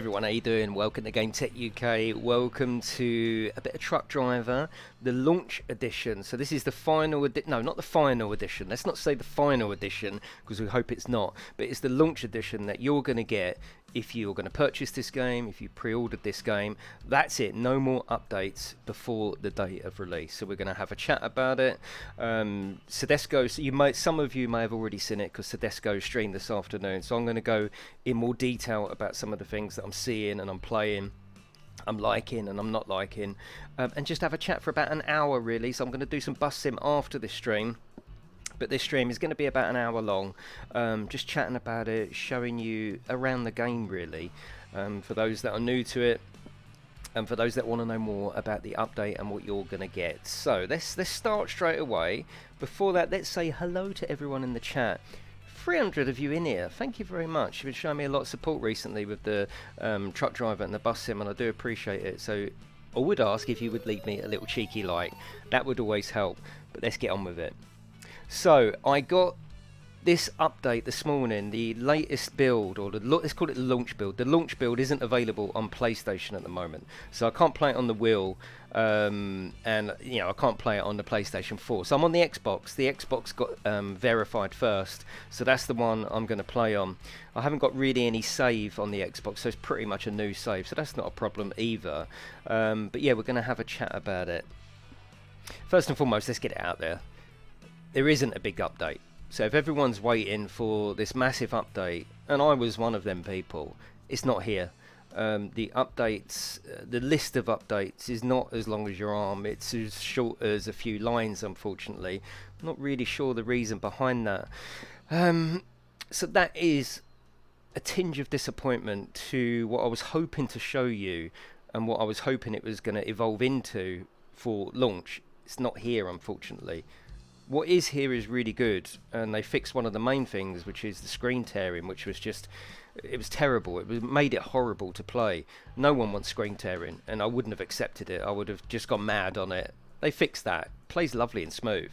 everyone, how you doing? Welcome to GameTech UK. Welcome to a bit of Truck Driver, the launch edition. So this is the final no, not the final edition. Let's not say the final edition because we hope it's not, but it's the launch edition that you're going to get if you're going to purchase this game, if you pre-ordered this game. That's it. No more updates before the date of release. So we're going to have a chat about it. Sedesco, so some of you may have already seen it because Sedesco streamed this afternoon. So I'm going to go in more detail about some of the things that I'm seeing and I'm playing, I'm liking and I'm not liking, and just have a chat for about an hour really. So I'm going to do some bus sim after this stream. But this stream is going to be about an hour long, just chatting about it, showing you around the game really, for those that are new to it, and for those that want to know more about the update and what you're going to get. So let's start straight away. Before that, let's say hello to everyone in the chat. 300 of you in here, thank you very much. You've been showing me a lot of support recently with the Truck Driver and the bus sim, and I do appreciate it. So I would ask if you would leave me a little cheeky like, that would always help. But let's get on with it. So I got this update this morning, the latest build, or let's call it the launch build. The launch build isn't available on PlayStation at the moment, so I can't play it on the wheel, and you know I can't play it on the PlayStation 4. So I'm on the Xbox. The Xbox got verified first, so that's the one I'm going to play on. I haven't got really any save on the Xbox, so it's pretty much a new save, so that's not a problem either. But yeah, we're going to have a chat about it. First and foremost, let's get it out there. There isn't a big update. So if everyone's waiting for this massive update, and I was one of them people, it's not here. The updates, the list of updates is not as long as your arm. It's as short as a few lines, unfortunately. I'm not really sure the reason behind that. So that is a tinge of disappointment to what I was hoping to show you and what I was hoping it was going to evolve into for launch. It's not here, unfortunately. What is here is really good, and they fixed one of the main things, which is the screen tearing, which was just, it was terrible. It made it horrible to play. No one wants screen tearing, and I wouldn't have accepted it. I would have just gone mad on it. They fixed that. It plays lovely and smooth.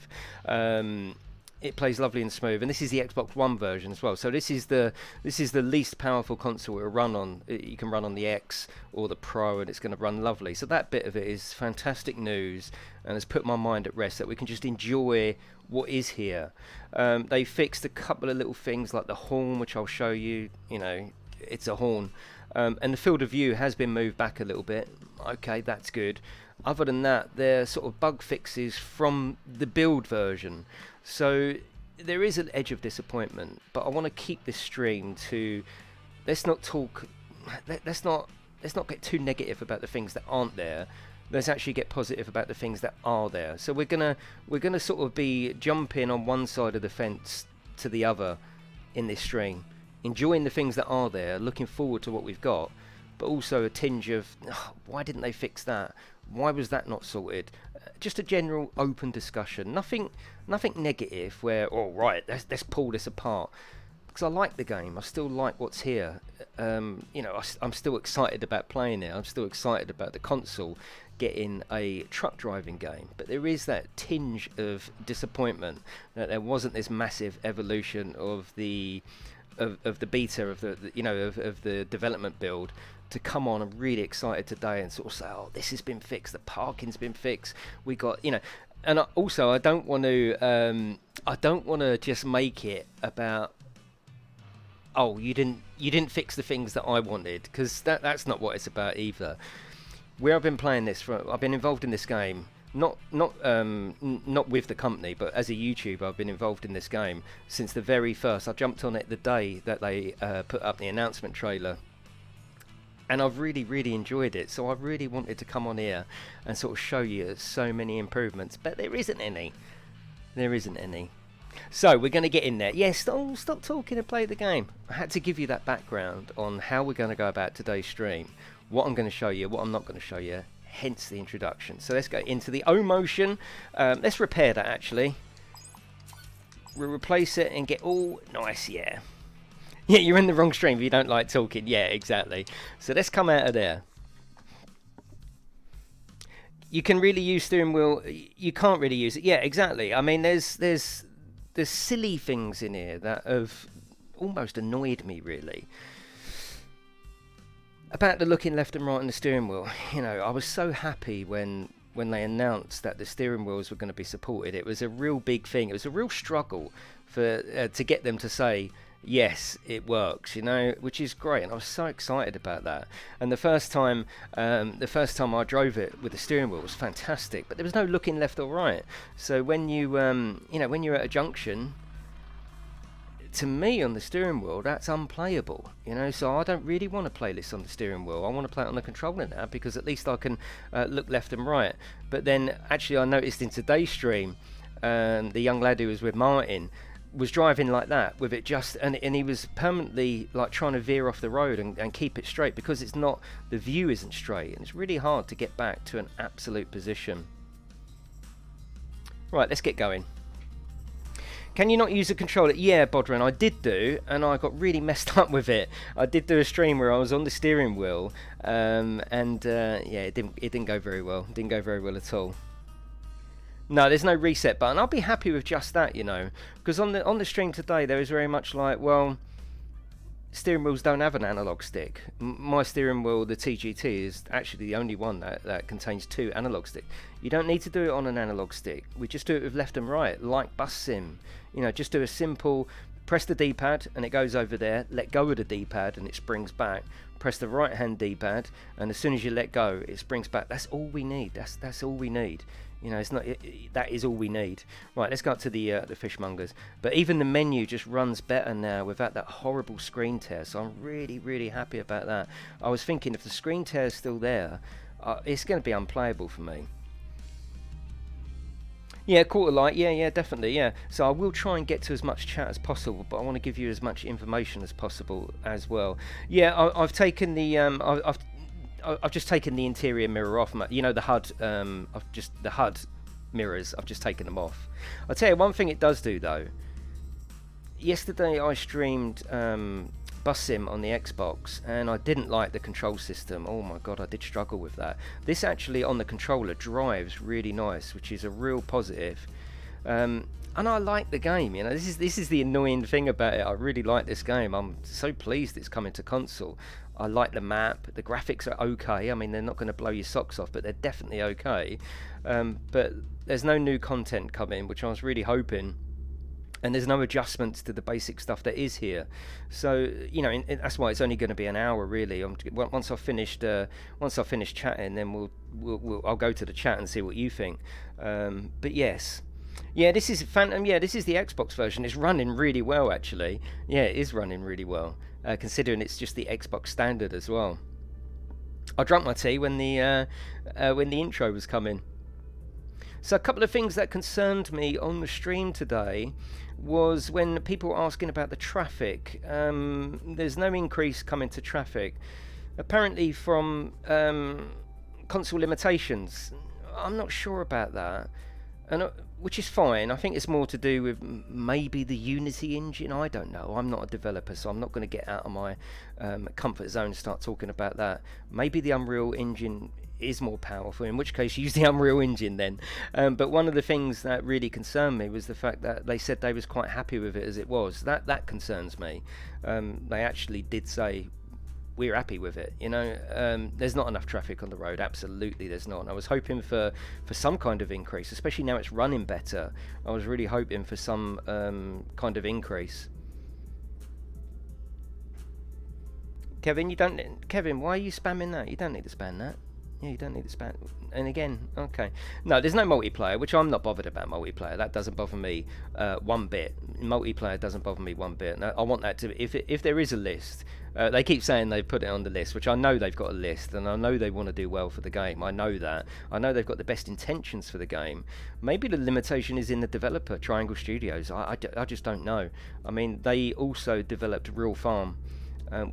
It plays lovely and smooth, and this is the Xbox One version as well. So this is the least powerful console it will run on. You can run on the X or the Pro, and it's going to run lovely. So that bit of it is fantastic news, and has put my mind at rest that we can just enjoy what is here. They fixed a couple of little things like the horn, which I'll show you. You know, it's a horn, and the field of view has been moved back a little bit. Okay, that's good. Other than that, they're sort of bug fixes from the build version. So there is an edge of disappointment, but I want to keep this stream to, let's not get too negative about the things that aren't there. Let's actually get positive about the things that are there. So we're gonna sort of be jumping on one side of the fence to the other in this stream, enjoying the things that are there, looking forward to what we've got, but also a tinge of, oh, why didn't they fix that? Why was that not sorted? Just a general open discussion. Nothing negative where, oh right, let's pull this apart. Because I like the game. I still like what's here. You know, I'm still excited about playing it. I'm still excited about the console getting a truck driving game. But there is that tinge of disappointment that there wasn't this massive evolution of the beta of the development build to come on. I'm really excited today and sort of say, oh, this has been fixed, the parking's been fixed, we got, you know. And I don't want to just make it about, oh, you didn't fix the things that I wanted, because that's not what it's about either. Where I've been playing this I've been involved in this game, not with the company, but as a YouTuber, I've been involved in this game since the very first. I jumped on it the day that they put up the announcement trailer, and I've really enjoyed it. So I really wanted to come on here and sort of show you so many improvements, but there isn't any. So we're going to get in there. Yes, stop talking and play the game. I had to give you that background on how we're going to go about today's stream, what I'm going to show you, what I'm not going to show you, hence the introduction. So let's go into the O-Motion. Let's repair that actually. We'll replace it and get all nice, yeah. Yeah, you're in the wrong stream if you don't like talking. Yeah, exactly. So let's come out of there. You can really use steering wheel. You can't really use it. Yeah, exactly. I mean, there's silly things in here that have almost annoyed me, really. About the looking left and right on the steering wheel, you know, I was so happy when they announced that the steering wheels were going to be supported. It was a real big thing. It was a real struggle for to get them to say yes, it works, you know, which is great, and I was so excited about that. And the first time I drove it with the steering wheel was fantastic, but there was no looking left or right. So when you you know, when you're at a junction, to me on the steering wheel, that's unplayable, you know. So I don't really want to play this on the steering wheel. I want to play it on the controller now, because at least I can look left and right. But then actually I noticed in today's stream, the young lad who was with Martin was driving like that with it just, and he was permanently like trying to veer off the road and keep it straight, because it's not, the view isn't straight, and it's really hard to get back to an absolute position. Right, let's get going. Can you not use a controller? Yeah, Bodran, I did do, and I got really messed up with it. I did do a stream where I was on the steering wheel, and yeah, it didn't go very well. It didn't go very well at all. No, there's no reset button. I'll be happy with just that, you know, because on the stream today there was very much like, well, steering wheels don't have an analog stick. My steering wheel, the T-GT, is actually the only one that contains 2 analog sticks. You don't need to do it on an analog stick. We just do it with left and right, like bus sim. You know, just do a simple, press the D-pad and it goes over there, let go of the D-pad and it springs back. Press the right hand D-pad and as soon as you let go, it springs back. That's all we need. That's all we need. You know, it's not. That is all we need. Right, let's go up to the fishmongers. But even the menu just runs better now without that horrible screen tear. So I'm really, really happy about that. I was thinking if the screen tear is still there, it's going to be unplayable for me. Yeah, quarter light. Yeah, definitely. Yeah. So I will try and get to as much chat as possible, but I want to give you as much information as possible as well. Yeah, I've taken the I've just taken the interior mirror off. You know, the HUD. The HUD mirrors. I've just taken them off. I'll tell you one thing it does do though. Yesterday I streamed Bus Sim on the Xbox, and I didn't like the control system. Oh my god, I did struggle with that. This actually on the controller drives really nice, which is a real positive. And I like the game. You know, this is the annoying thing about it. I really like this game. I'm so pleased it's coming to console. I like the map. The graphics are okay. I mean, they're not going to blow your socks off, but they're definitely okay. But there's no new content coming, which I was really hoping. And there's no adjustments to the basic stuff that is here. So, you know, that's why it's only going to be an hour, really. Once I've finished chatting, then I'll go to the chat and see what you think. But yes. Yeah, this is Phantom. Yeah, this is the Xbox version. It's running really well, actually. Yeah, it is running really well, considering it's just the Xbox standard as well. I drank my tea when the intro was coming. So a couple of things that concerned me on the stream today was when people were asking about the traffic. There's no increase coming to traffic, apparently from console limitations. I'm not sure about that. And which is fine. I think it's more to do with maybe the Unity engine. I don't know. I'm not a developer, so I'm not going to get out of my comfort zone and start talking about that. Maybe the Unreal engine is more powerful, in which case use the Unreal engine then. But one of the things that really concerned me was the fact that they said they was quite happy with it as it was. That concerns me. They actually did say we're happy with it, you know. There's not enough traffic on the road, absolutely there's not. And I was hoping for some kind of increase, especially now it's running better. I was really hoping for some kind of increase. Kevin, why are you spamming that? You don't need to spam that. Yeah, you don't need to spam. And again, okay. No, there's no multiplayer, which I'm not bothered about multiplayer. That doesn't bother me one bit. Multiplayer doesn't bother me one bit. And I want that to, if there is a list, they keep saying they've put it on the list, which I know they've got a list, and I know they want to do well for the game. I know that. I know they've got the best intentions for the game. Maybe the limitation is in the developer, Triangle Studios. I just don't know. I mean, they also developed Real Farm,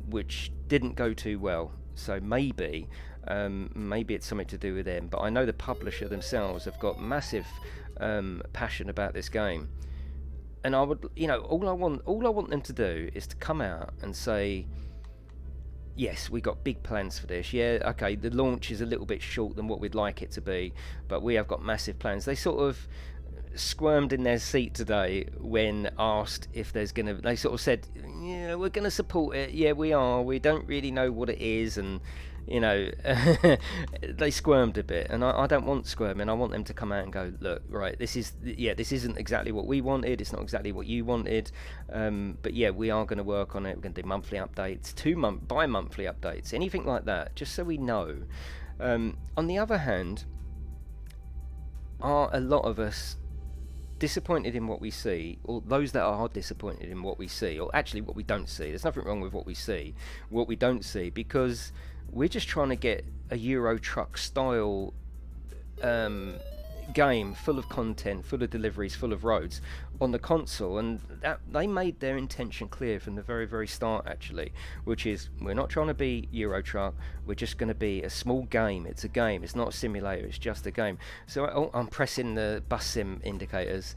which didn't go too well. So maybe it's something to do with them. But I know the publisher themselves have got massive passion about this game. And I would, you know, all I want them to do is to come out and say, yes, we got big plans for this. Yeah, okay, the launch is a little bit short than what we'd like it to be, but we have got massive plans. They sort of squirmed in their seat today when asked if there's gonna. They sort of said, "Yeah, we're gonna support it. Yeah, we are. We don't really know what it is," and you know, they squirmed a bit. And I don't want squirming. I want them to come out and go, "Look, right, this isn't exactly what we wanted. It's not exactly what you wanted. But yeah, we are going to work on it. We're going to do monthly updates, bi-monthly updates, anything like that, just so we know." On the other hand, are a lot of us disappointed in what we see, or those that are disappointed in what we see, or actually what we don't see? There's nothing wrong with what we see, what we don't see, because we're just trying to get a Euro Truck style game full of content, full of deliveries, full of roads on the console, and that they made their intention clear from the very start, actually, which is we're not trying to be Euro Truck, we're just going to be a small game. It's a game, it's not a simulator, it's just a game. So I'm pressing the bus sim indicators.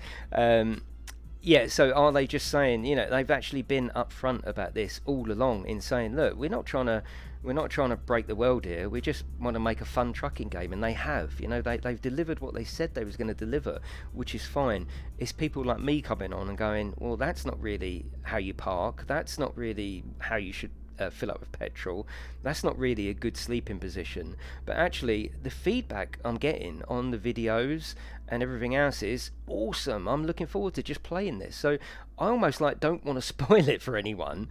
Yeah, so are they just saying, you know, they've actually been upfront about this all along in saying, look, we're not trying to break the world here. We just want to make a fun trucking game, and they have. You know, they've delivered what they said they was going to deliver, which is fine. It's people like me coming on and going, well, that's not really how you park. That's not really how you should fill up with petrol. That's not really a good sleeping position. But actually, the feedback I'm getting on the videos and everything else is awesome. I'm looking forward to just playing this. So I almost don't want to spoil it for anyone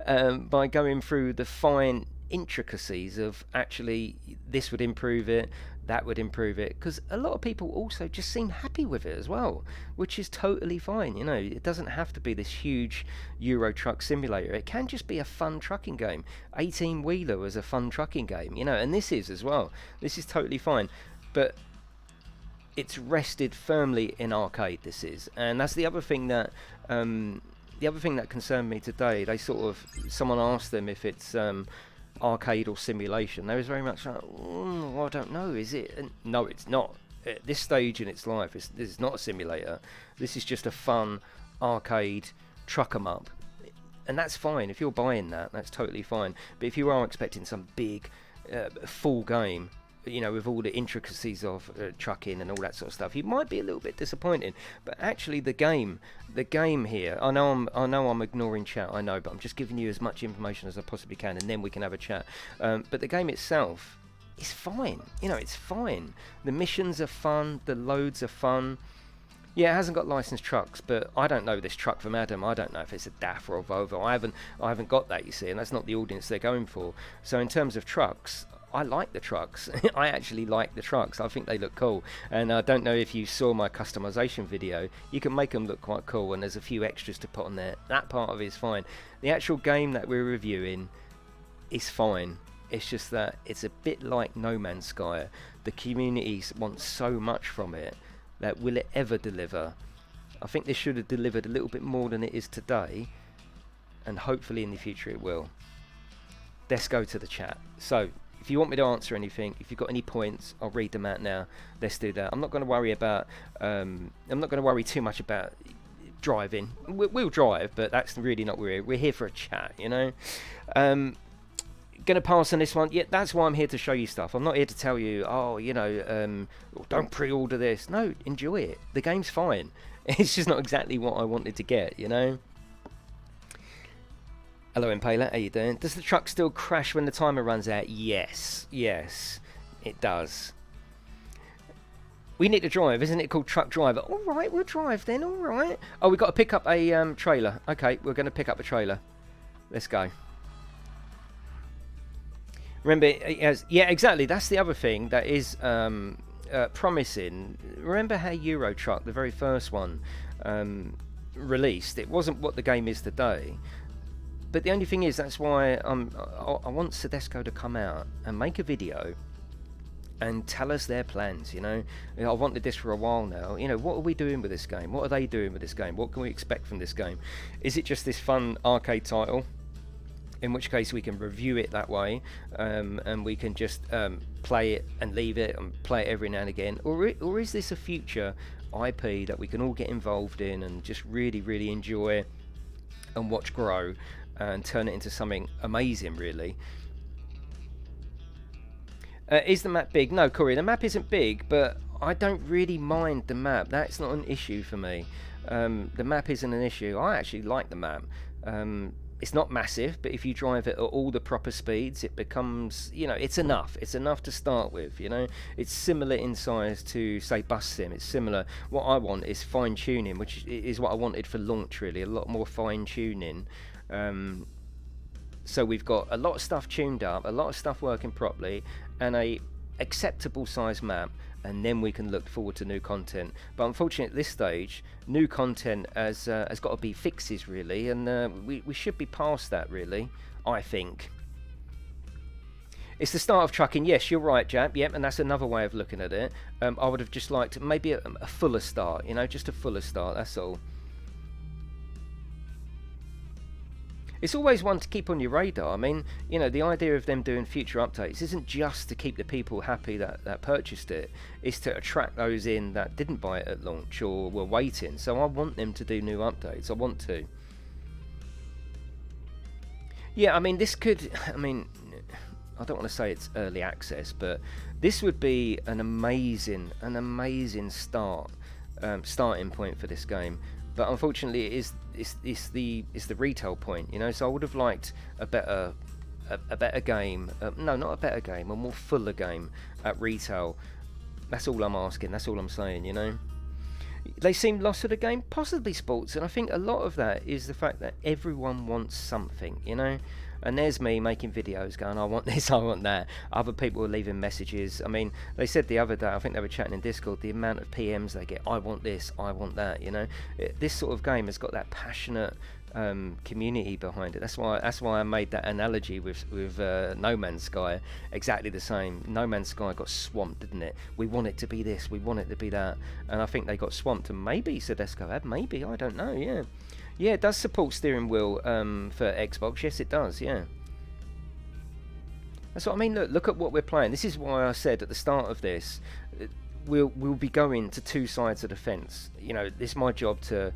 by going through the fine intricacies of actually this would improve it, that would improve it, because a lot of people also just seem happy with it as well, which is totally fine. You know, it doesn't have to be this huge Euro Truck simulator. It can just be a fun trucking game. 18-wheeler was a fun trucking game, you know, and this is as well. This is totally fine, but it's rested firmly in arcade, this is. And that's the other thing that concerned me today. Someone asked them if it's arcade or simulation. They was very much like, I don't know, is it? And no, it's not. At this stage in its life, this is not a simulator. This is just a fun arcade truck 'em up, and that's fine. If you're buying that, that's totally fine. But if you are expecting some big full game, you know, with all the intricacies of trucking and all that sort of stuff, you might be a little bit disappointed. But actually, the game here, I know I'm ignoring chat, I know, but I'm just giving you as much information as I possibly can, and then we can have a chat. But the game itself is fine. You know, it's fine. The missions are fun. The loads are fun. Yeah, it hasn't got licensed trucks, but I don't know this truck from Adam. I don't know if it's a DAF or a Volvo. I haven't got that, you see, and that's not the audience they're going for. So in terms of trucks, I like the trucks. I actually like the trucks. I think they look cool. And I don't know if you saw my customization video. You can make them look quite cool, and there's a few extras to put on there. That part of it is fine. The actual game that we're reviewing is fine. It's just that it's a bit like No Man's Sky. The community wants so much from it that will it ever deliver? I think this should have delivered a little bit more than it is today, and hopefully in the future it will. Let's go to the chat. So if you want me to answer anything, if you've got any points, I'll read them out now. Let's do that. I'm not going to worry about I'm not going to worry too much about driving. We'll drive, but that's really not where we're here for a chat, you know. Gonna pass on this one. Yeah, that's why I'm here to show you stuff. I'm not here to tell you, oh, you know, don't pre-order this. No, enjoy it. The game's fine. It's just not exactly what I wanted to get, you know. Hello, Impaler. How you doing? Does the truck still crash when the timer runs out? Yes, it does. We need to drive, isn't it called Truck Driver? All right, we'll drive then. All right. Oh, we've got to pick up a trailer. Okay, we're going to pick up a trailer. Let's go. Remember, yeah, exactly. That's the other thing that is promising. Remember how Euro Truck, the very first one, released? It wasn't what the game is today. But the only thing is, that's why I want Sedesco to come out and make a video and tell us their plans. You know, I've wanted this for a while now. You know, what are we doing with this game? What are they doing with this game? What can we expect from this game? Is it just this fun arcade title? In which case we can review it that way, and we can just play it and leave it and play it every now and again, or is this a future IP that we can all get involved in and just really enjoy and watch grow and turn it into something amazing, really? Is the map big? No, Corey, the map isn't big, but I don't really mind the map. That's not an issue for me. The map isn't an issue. I actually like the map. It's not massive, but if you drive it at all the proper speeds, it becomes, you know, it's enough. It's enough to start with, you know. It's similar in size to, say, Bus Sim. It's similar. What I want is fine-tuning, which is what I wanted for launch, really. A lot more fine-tuning. So we've got a lot of stuff tuned up, a lot of stuff working properly, and a acceptable size map, and then we can look forward to new content. But unfortunately at this stage, new content has got to be fixes, really, and we should be past that, really, I think. It's the start of trucking. Yes, you're right, Jap. Yep, and that's another way of looking at it. I would have just liked maybe a fuller start, you know, just a fuller start, that's all. It's always one to keep on your radar. I mean, you know, the idea of them doing future updates isn't just to keep the people happy that purchased it. It's to attract those in that didn't buy it at launch or were waiting. So I want them to do new updates. I want to. Yeah, I mean, this could... I mean, I don't want to say it's early access, but this would be an amazing starting point for this game. But unfortunately, it's the retail point, you know. So I would have liked a better game. No, not a better game, a more fuller game at retail. That's all I'm asking. That's all I'm saying, you know. They seem lost to the game, possibly sports, and I think a lot of that is the fact that everyone wants something, you know. And there's me making videos going, I want this, I want that. Other people are leaving messages. I mean, they said the other day, I think they were chatting in Discord, the amount of PMs they get, I want this, I want that, you know. This sort of game has got that passionate community behind it. That's why I made that analogy with No Man's Sky. Exactly the same. No Man's Sky got swamped, didn't it? We want it to be this, we want it to be that. And I think they got swamped, and maybe Sedesco had, maybe, I don't know, yeah. Yeah, it does support steering wheel for Xbox. Yes, it does, yeah. That's what I mean. Look at what we're playing. This is why I said at the start of this, we'll be going to two sides of the fence. You know, it's my job to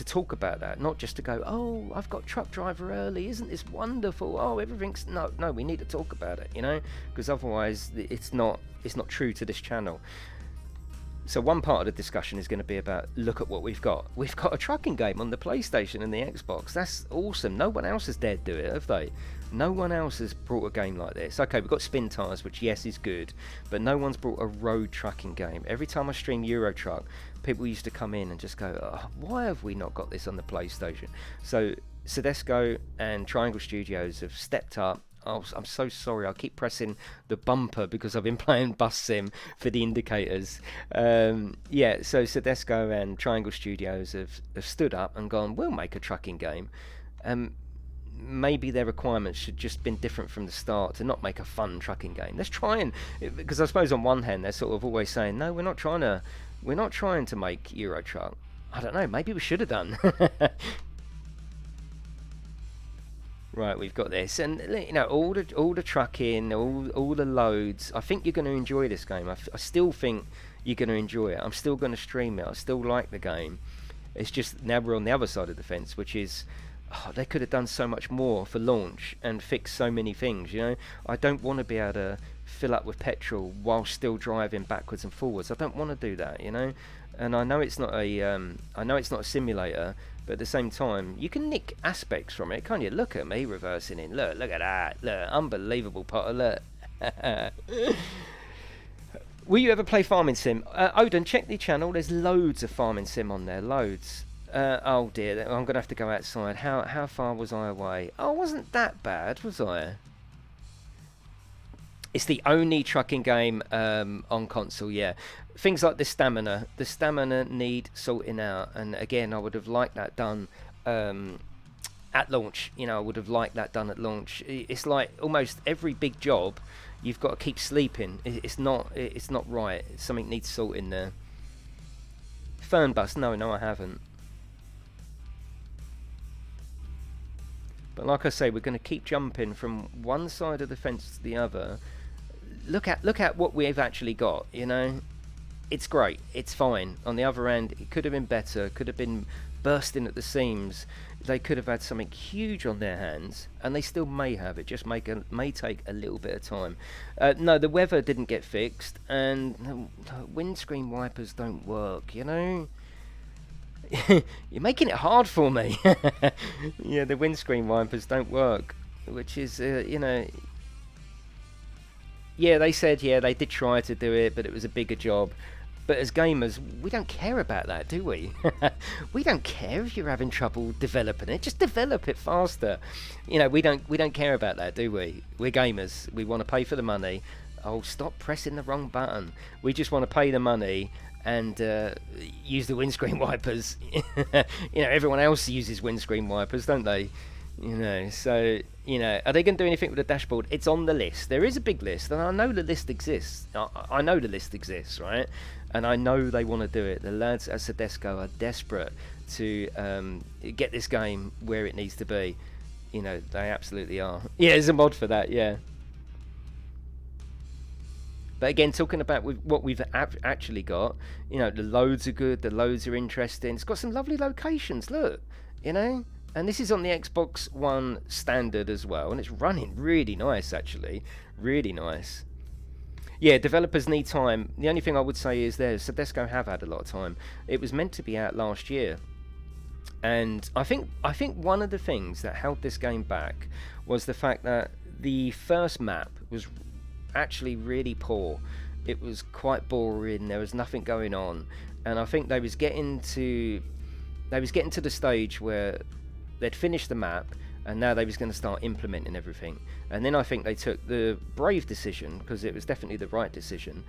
talk about that, not just to go, oh, I've got Truck Driver early, isn't this wonderful? Oh, everything's... No, we need to talk about it, you know, because otherwise it's not true to this channel. So one part of the discussion is going to be about, look at what we've got. We've got a trucking game on the PlayStation and the Xbox. That's awesome. No one else has dared do it, have they? No one else has brought a game like this. Okay, we've got Spin Tires, which, yes, is good, but no one's brought a road trucking game. Every time I stream Euro Truck, people used to come in and just go, oh, why have we not got this on the PlayStation? So Sedesco and Triangle Studios have stepped up. Oh, I'm so sorry, I keep pressing the bumper because I've been playing Bus Sim for the indicators. Yeah, so Sedesco and Triangle Studios have stood up and gone, we'll make a trucking game. Maybe their requirements should just been different from the start to not make a fun trucking game. Let's try and... Because I suppose on one hand, they're sort of always saying, no, we're not trying to make Euro Truck. I don't know, maybe we should have done. Right, we've got this, and you know, all the trucking, all the loads. I think you're going to enjoy this game. I still think you're going to enjoy it. I'm still going to stream it. I still like the game. It's just now we're on the other side of the fence, which is, oh, they could have done so much more for launch and fixed so many things. You know, I don't want to be able to fill up with petrol while still driving backwards and forwards. I don't want to do that. You know, and I know it's not a simulator. But at the same time, you can nick aspects from it, can't you? Look at me reversing in. Look at that. Look, unbelievable, Potter. Look. Will you ever play Farming Sim? Odin, check the channel. There's loads of Farming Sim on there. Loads. Oh dear, I'm going to have to go outside. How far was I away? Oh, it wasn't that bad, was I? It's the only trucking game on console, yeah. Things like the stamina need sorting out, and again, I would have liked that done at launch. You know, I would have liked that done at launch. It's like almost every big job, you've got to keep sleeping. It's not right. Something needs sorting there. Fernbus, no, I haven't. But like I say, we're going to keep jumping from one side of the fence to the other. Look at what we've actually got, you know. It's great, it's fine. On the other end, it could have been better, could have been bursting at the seams. they could have had something huge on their hands, and they still may have. It just may take a little bit of time. No, the weather didn't get fixed, and the windscreen wipers don't work, you know. You're making it hard for me. Yeah, the windscreen wipers don't work, which is, you know... Yeah, they said, yeah, they did try to do it, but it was a bigger job. But as gamers, we don't care about that, do we? We don't care if you're having trouble developing it. Just develop it faster. You know, we don't care about that, do we? We're gamers. We want to pay for the money. Oh, stop pressing the wrong button. We just want to pay the money and use the windscreen wipers. You know, everyone else uses windscreen wipers, don't they? You know, so, you know, are they going to do anything with the dashboard? It's on the list. There is a big list, and I know the list exists. I know the list exists, right? And I know they want to do it. The lads at Sedesco are desperate to get this game where it needs to be. You know, they absolutely are. Yeah, there's a mod for that, yeah. But again, talking about what we've actually got, you know, the loads are good, the loads are interesting. It's got some lovely locations, look, you know. And this is on the Xbox One standard as well, and it's running really nice, actually. Really nice. Yeah, developers need time. The only thing I would say is Sedesco have had a lot of time. It was meant to be out last year. And I think one of the things that held this game back was the fact that the first map was actually really poor. It was quite boring, there was nothing going on. And I think they was getting to the stage where they'd finished the map, and now they was going to start implementing everything. And then I think they took the brave decision, because it was definitely the right decision,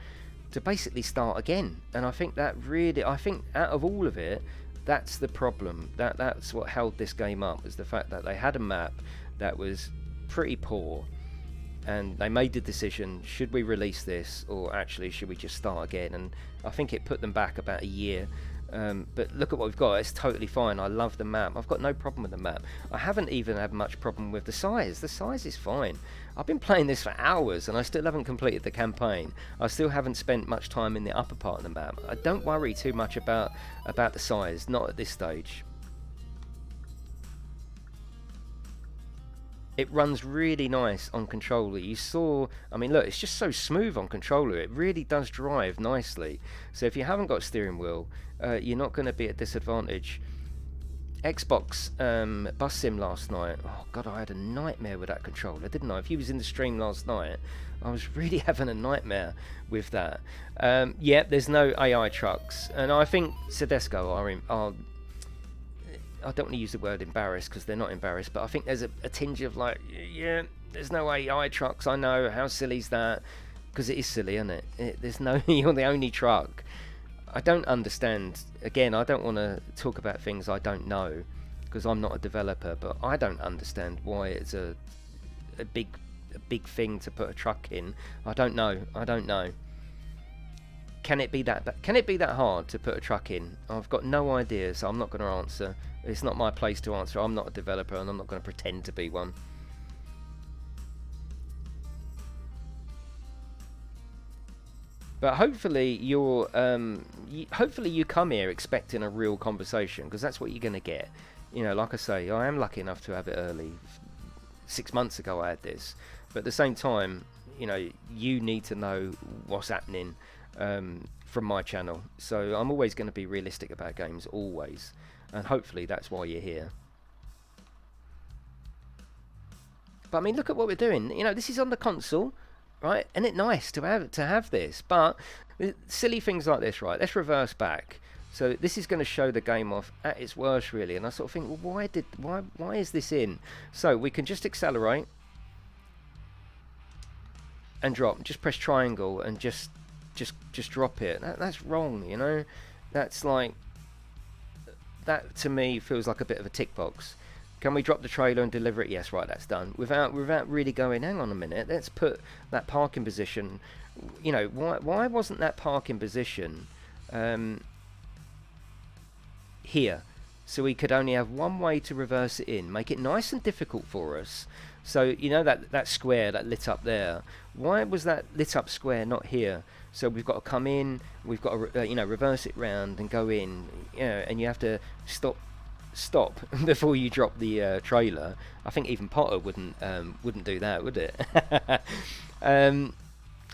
to basically start again. And I think that really, I think out of all of it, that's the problem. That's what held this game up, was the fact that they had a map that was pretty poor, and they made the decision, should we release this, or actually should we just start again? And I think it put them back about a year. But look at what we've got. It's totally fine. I love the map. I've got no problem with the map. I haven't even had much problem with the size. The size is fine. I've been playing this for hours and I still haven't completed the campaign. I still haven't spent much time in the upper part of the map. I don't worry too much about the size, not at this stage. It runs really nice on controller. You saw, I mean, look, it's just so smooth on controller. It really does drive nicely. So if you haven't got a steering wheel, you're not going to be at disadvantage. Xbox bus sim last night. Oh god, I had a nightmare with that controller, didn't I? If you was in the stream last night, I was really having a nightmare with that. Yeah, there's no AI trucks, and I think Sedesco are I don't want to use the word embarrassed, because they're not embarrassed, but I think there's a tinge of like, yeah, there's no AI trucks. I know, how silly's that? Because it is silly, isn't it? There's no, you're the only truck. I don't understand. Again, I don't want to talk about things I don't know, because I'm not a developer, but I don't understand why it's a big thing to put a truck in. I don't know. Can it be that hard to put a truck in? I've got no idea, so I'm not going to answer. It's not my place to answer. I'm not a developer, and I'm not going to pretend to be one. But hopefully hopefully you come here expecting a real conversation, because that's what you're going to get. You know, like I say, I am lucky enough to have it early. 6 months ago I had this, but at the same time, you know, you need to know what's happening from my channel. So I'm always going to be realistic about games, always, and hopefully that's why you're here. But I mean, look at what we're doing. You know, this is on the console, right? Isn't it nice to have this? But silly things like this, right? Let's reverse back. So this is going to show the game off at its worst, really. And I sort of think, well, why is this in? So we can just accelerate and drop. Just press triangle and just drop it. That's wrong, you know. That's like, that to me feels like a bit of a tick box. Can we drop the trailer and deliver it? Yes, right, that's done. Without really going, hang on a minute, let's put that parking position. You know, why wasn't that parking position here? So we could only have one way to reverse it in. Make it nice and difficult for us. So, you know, that square that lit up there, why was that lit up square not here? So we've got to come in, we've got to, you know, reverse it round and go in, you know, and you have to stop stop before you drop the trailer. I think even Potter wouldn't do that, would it?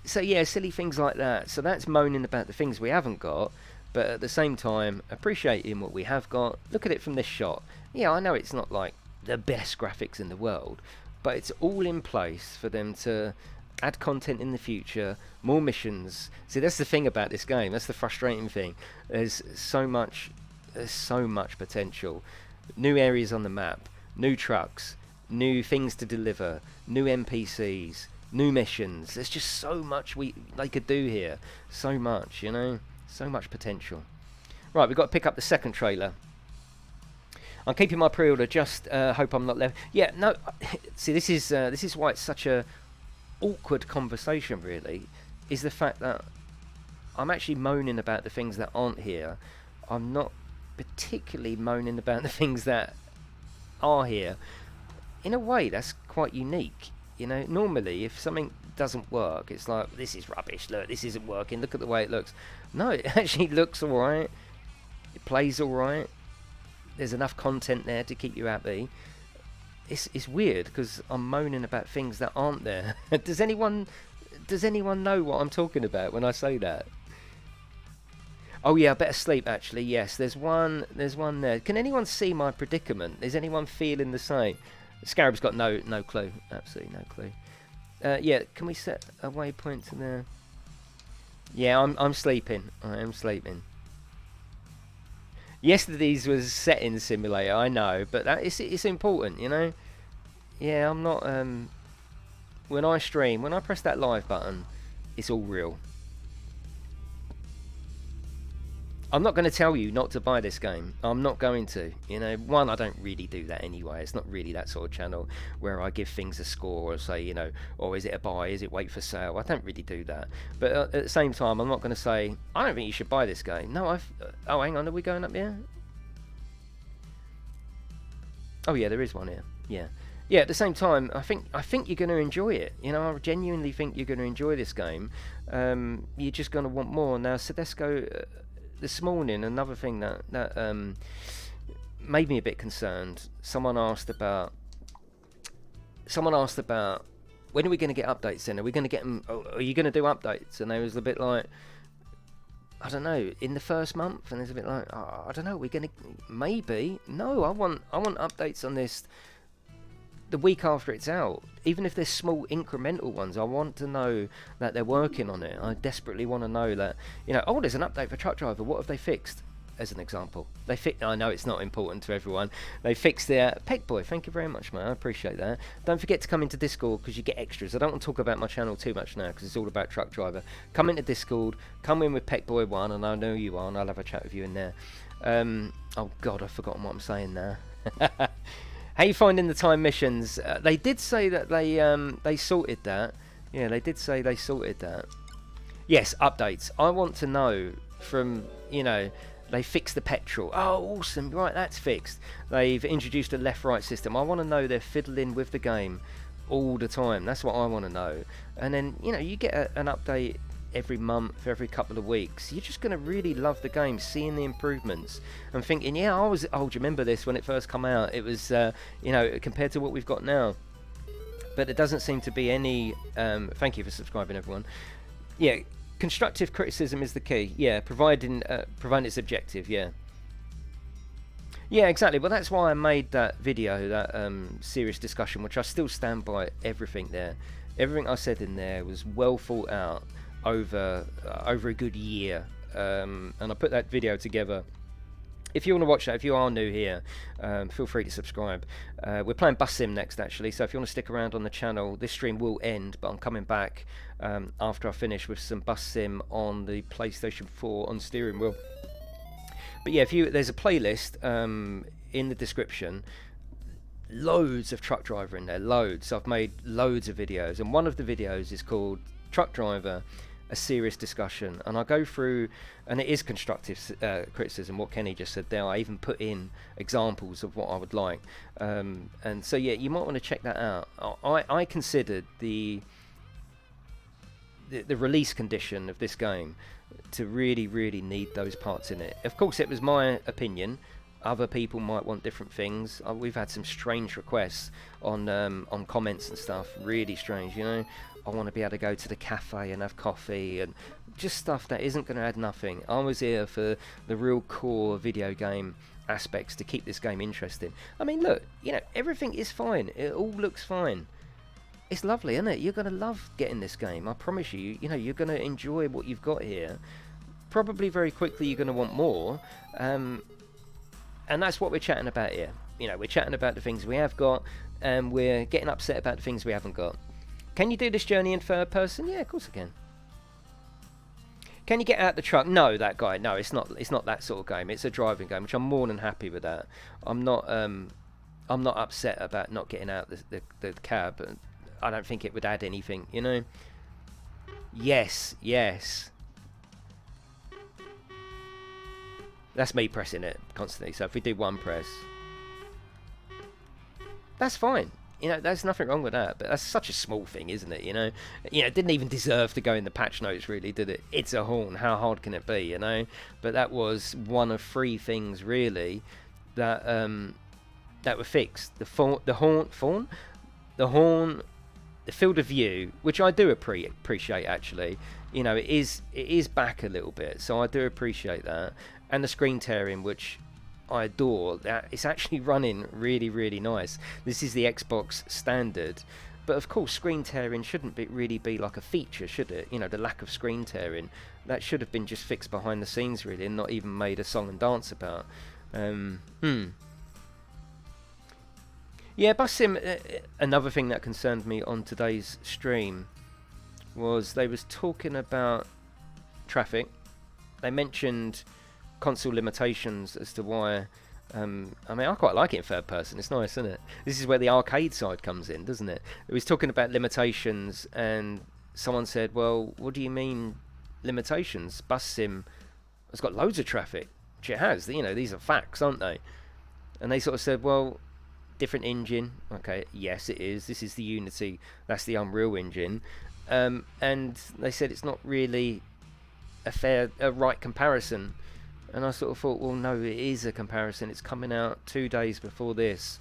So yeah, silly things like that. So that's moaning about the things we haven't got, but at the same time appreciating what we have got. Look at it from this shot. Yeah, I know it's not like the best graphics in the world, but it's all in place for them to add content in the future, more missions. See, that's the thing about this game. That's the frustrating thing. There's so much potential. New areas on the map, new trucks, new things to deliver, new NPCs, new missions. There's just so much they could do here. So much, you know, so much potential. Right, we've got to pick up the second trailer. I'm keeping my pre-order. Just hope I'm not left. Yeah, no. See, this is why it's such a awkward conversation. Really, is the fact that I'm actually moaning about the things that aren't here. I'm not particularly moaning about the things that are here. In a way, that's quite unique. You know, normally if something doesn't work, it's like, this is rubbish. Look, this isn't working. Look at the way it looks. No, it actually looks all right. It plays all right. There's enough content there to keep you happy. It's weird because I'm moaning about things that aren't there. Does anyone know what I'm talking about when I say that? Oh yeah, I better sleep actually. Yes, there's one there. Can anyone see my predicament? Is anyone feeling the same? Scarab's got no clue. Absolutely no clue. Yeah, can we set a waypoint to there? Yeah, I'm sleeping. I am sleeping. Yesterday's was setting simulator, I know, but it's important, you know. Yeah, I'm not. When I stream, when I press that live button, it's all real. I'm not going to tell you not to buy this game. I'm not going to. You know, one, I don't really do that anyway. It's not really that sort of channel where I give things a score or say, you know, or is it a buy? Is it wait for sale? I don't really do that. But at the same time, I'm not going to say, I don't think you should buy this game. No, oh, hang on. Are we going up here? Oh, yeah, there is one here. Yeah. Yeah, at the same time, I think you're going to enjoy it. You know, I genuinely think you're going to enjoy this game. You're just going to want more. Now, Sedesco... this morning, another thing that made me a bit concerned. Someone asked about when are we going to get updates? Then are we going to get them? Are you going to do updates? And they was a bit like, I don't know, in the first month. And it's a bit like, I don't know. We're going to maybe. No, I want updates on this the week after it's out. Even if they're small incremental ones, I want to know that they're working on it. I desperately want to know that, you know, oh, there's an update for Truck Driver. What have they fixed? As an example, I know it's not important to everyone. They fixed their Peck Boy. Thank you very much, man. I appreciate that. Don't forget to come into Discord because you get extras. I don't want to talk about my channel too much now because it's all about Truck Driver. Come into Discord. Come in with Peck Boy 1, and I know you are, and I'll have a chat with you in there. Oh God, I've forgotten what I'm saying now. How you finding the time missions? They did say that they sorted that. Yeah, they did say they sorted that. Yes, updates. I want to know from, you know, they fixed the petrol. Oh, awesome. Right, that's fixed. They've introduced a left-right system. I want to know they're fiddling with the game all the time. That's what I want to know. And then, you know, you get an update every month, every couple of weeks. You're just going to really love the game, seeing the improvements and thinking, yeah, do you remember this when it first come out? It was, you know, compared to what we've got now. But there doesn't seem to be any, thank you for subscribing, everyone. Yeah, constructive criticism is the key. Yeah, providing its objective, yeah. Yeah, exactly. Well, that's why I made that video, that serious discussion, which I still stand by everything there. Everything I said in there was well thought out over a good year, and I put that video together. If you want to watch that, if you are new here, feel free to subscribe. We're playing Bus Sim next, actually, so if you want to stick around on the channel, this stream will end, but I'm coming back after I finish with some Bus Sim on the PlayStation 4 on steering wheel. But yeah, there's a playlist in the description. Loads of Truck Driver in there, loads. So I've made loads of videos, and one of the videos is called Truck Driver, a serious discussion, and I go through, and it is constructive criticism, what Kenny just said there. I even put in examples of what I would like, and so yeah, you might want to check that out. I considered the release condition of this game to really need those parts in it. Of course, it was my opinion. Other people might want different things. We've had some strange requests on comments and stuff. Really strange, you know. I want to be able to go to the cafe and have coffee and just stuff that isn't going to add nothing. I was here for the real core video game aspects to keep this game interesting. I mean, look, you know, everything is fine. It all looks fine. It's lovely, isn't it? You're going to love getting this game. I promise you. You know, you're going to enjoy what you've got here. Probably very quickly you're going to want more. And that's what we're chatting about here. You know, we're chatting about the things we have got, and we're getting upset about the things we haven't got. Can you do this journey in third person? Yeah, of course I can. Can you get out the truck? No, that guy. No, it's not that sort of game. It's a driving game, which I'm more than happy with that. I'm not upset about not getting out the cab. I don't think it would add anything, you know. Yes, yes. That's me pressing it constantly. So if we do one press, that's fine. You know, there's nothing wrong with that. But that's such a small thing, isn't it? You know, it didn't even deserve to go in the patch notes, really, did it? It's a horn. How hard can it be? You know. But that was one of 3 things really that that were fixed. The horn, the field of view, which I do appreciate actually. You know, it is back a little bit, so I do appreciate that. And the screen tearing, which I adore. That it's actually running really, really nice. This is the Xbox standard, but of course screen tearing shouldn't really be like a feature, should it? You know, the lack of screen tearing, that should have been just fixed behind the scenes really, and not even made a song and dance about. Yeah, bus sim. Another thing that concerned me on today's stream was they was talking about traffic. They mentioned console limitations as to why. I mean, I quite like it in third person. It's nice, isn't it? This is where the arcade side comes in, doesn't it? It was talking about limitations, and someone said, "Well, what do you mean limitations? Bus sim has got loads of traffic." Which it has. You know, these are facts, aren't they? And they sort of said, "Well, different engine." Okay, yes, it is. This is the Unity. That's the Unreal Engine. And they said it's not really a right comparison. And I sort of thought, well, no, it is a comparison. It's coming out 2 days before this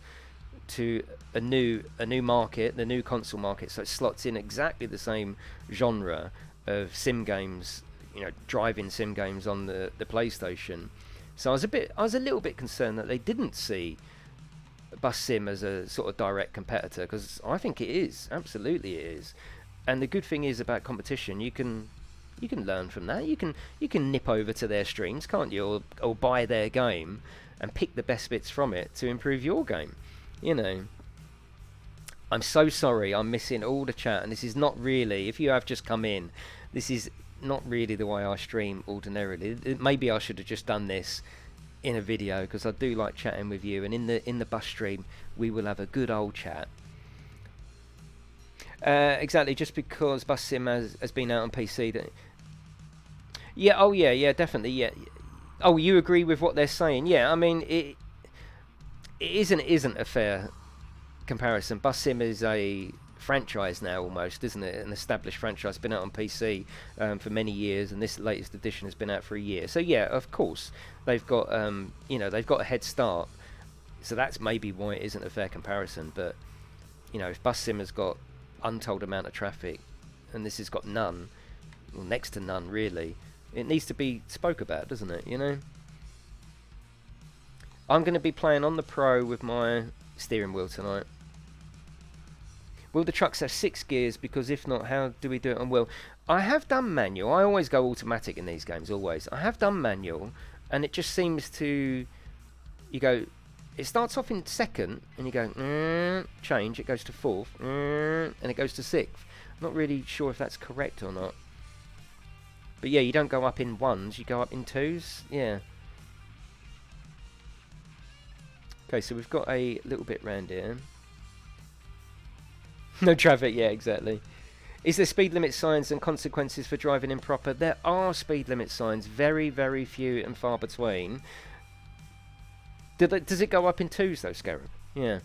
to a new market, the new console market. So it slots in exactly the same genre of sim games, you know, driving sim games on the PlayStation. So I was a little bit concerned that they didn't see bus sim as a sort of direct competitor, because I think it is, absolutely it is. And the good thing is about competition, you can learn from that. You can nip over to their streams, can't you, or buy their game and pick the best bits from it to improve your game. You know, I'm so sorry I'm missing all the chat, and this is not really, if you have just come in, this is not really the way I stream ordinarily. Maybe I should have just done this in a video, because I do like chatting with you, and in the bus stream we will have a good old chat. Exactly, just because bus sim has been out on PC. Yeah, oh yeah, definitely, yeah. Oh, you agree with what they're saying? Yeah, I mean, it isn't a fair comparison. Bus sim is a franchise now, almost, isn't it? An established franchise, been out on PC for many years, and this latest edition has been out for a year. So yeah, of course, they've got they've got a head start. So that's maybe why it isn't a fair comparison. But you know, if bus sim has got untold amount of traffic, and this has got none, well, next to none really, it needs to be spoke about, doesn't it? You know, I'm going to be playing on the Pro with my steering wheel tonight. Will the trucks have 6 gears? Because if not, how do we do it on wheel? I have done manual. I always go automatic in these games, always. I have done manual, and it just seems to, you go, it starts off in second, and you go, change, it goes to fourth, and it goes to sixth. I'm not really sure if that's correct or not. But yeah, you don't go up in ones, you go up in twos, yeah. Okay, so we've got a little bit round here. No traffic, yeah, exactly. Is there speed limit signs and consequences for driving improper? There are speed limit signs, very, very few and far between. Does it go up in twos though, Scarab? Yeah.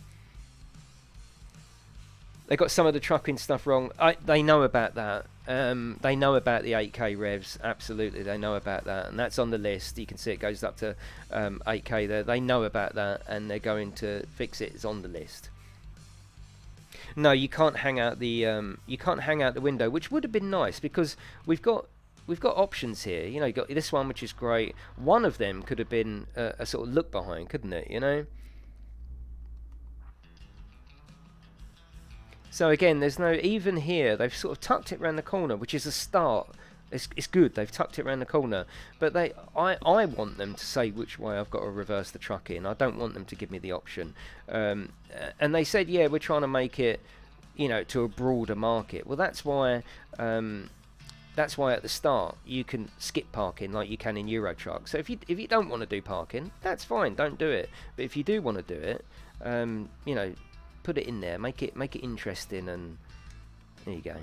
They got some of the trucking stuff wrong. They know about that. They know about the 8K revs, absolutely, they know about that, and that's on the list. You can see it goes up to 8K there. They know about that, and they're going to fix it. It's on the list. No, you can't hang out the window, which would have been nice, because we've got options here. You know, you got this one, which is great. One of them could have been a sort of look behind, couldn't it? You know. So again, there's no, even here, they've sort of tucked it around the corner, which is a start. It's good, they've tucked it around the corner. But I want them to say which way I've got to reverse the truck in. I don't want them to give me the option. And they said, yeah, we're trying to make it, you know, to a broader market. Well, that's why at the start you can skip parking like you can in Euro Truck. So if you don't want to do parking, that's fine, don't do it. But if you do want to do it, you know, put it in there, make it interesting, and there you go.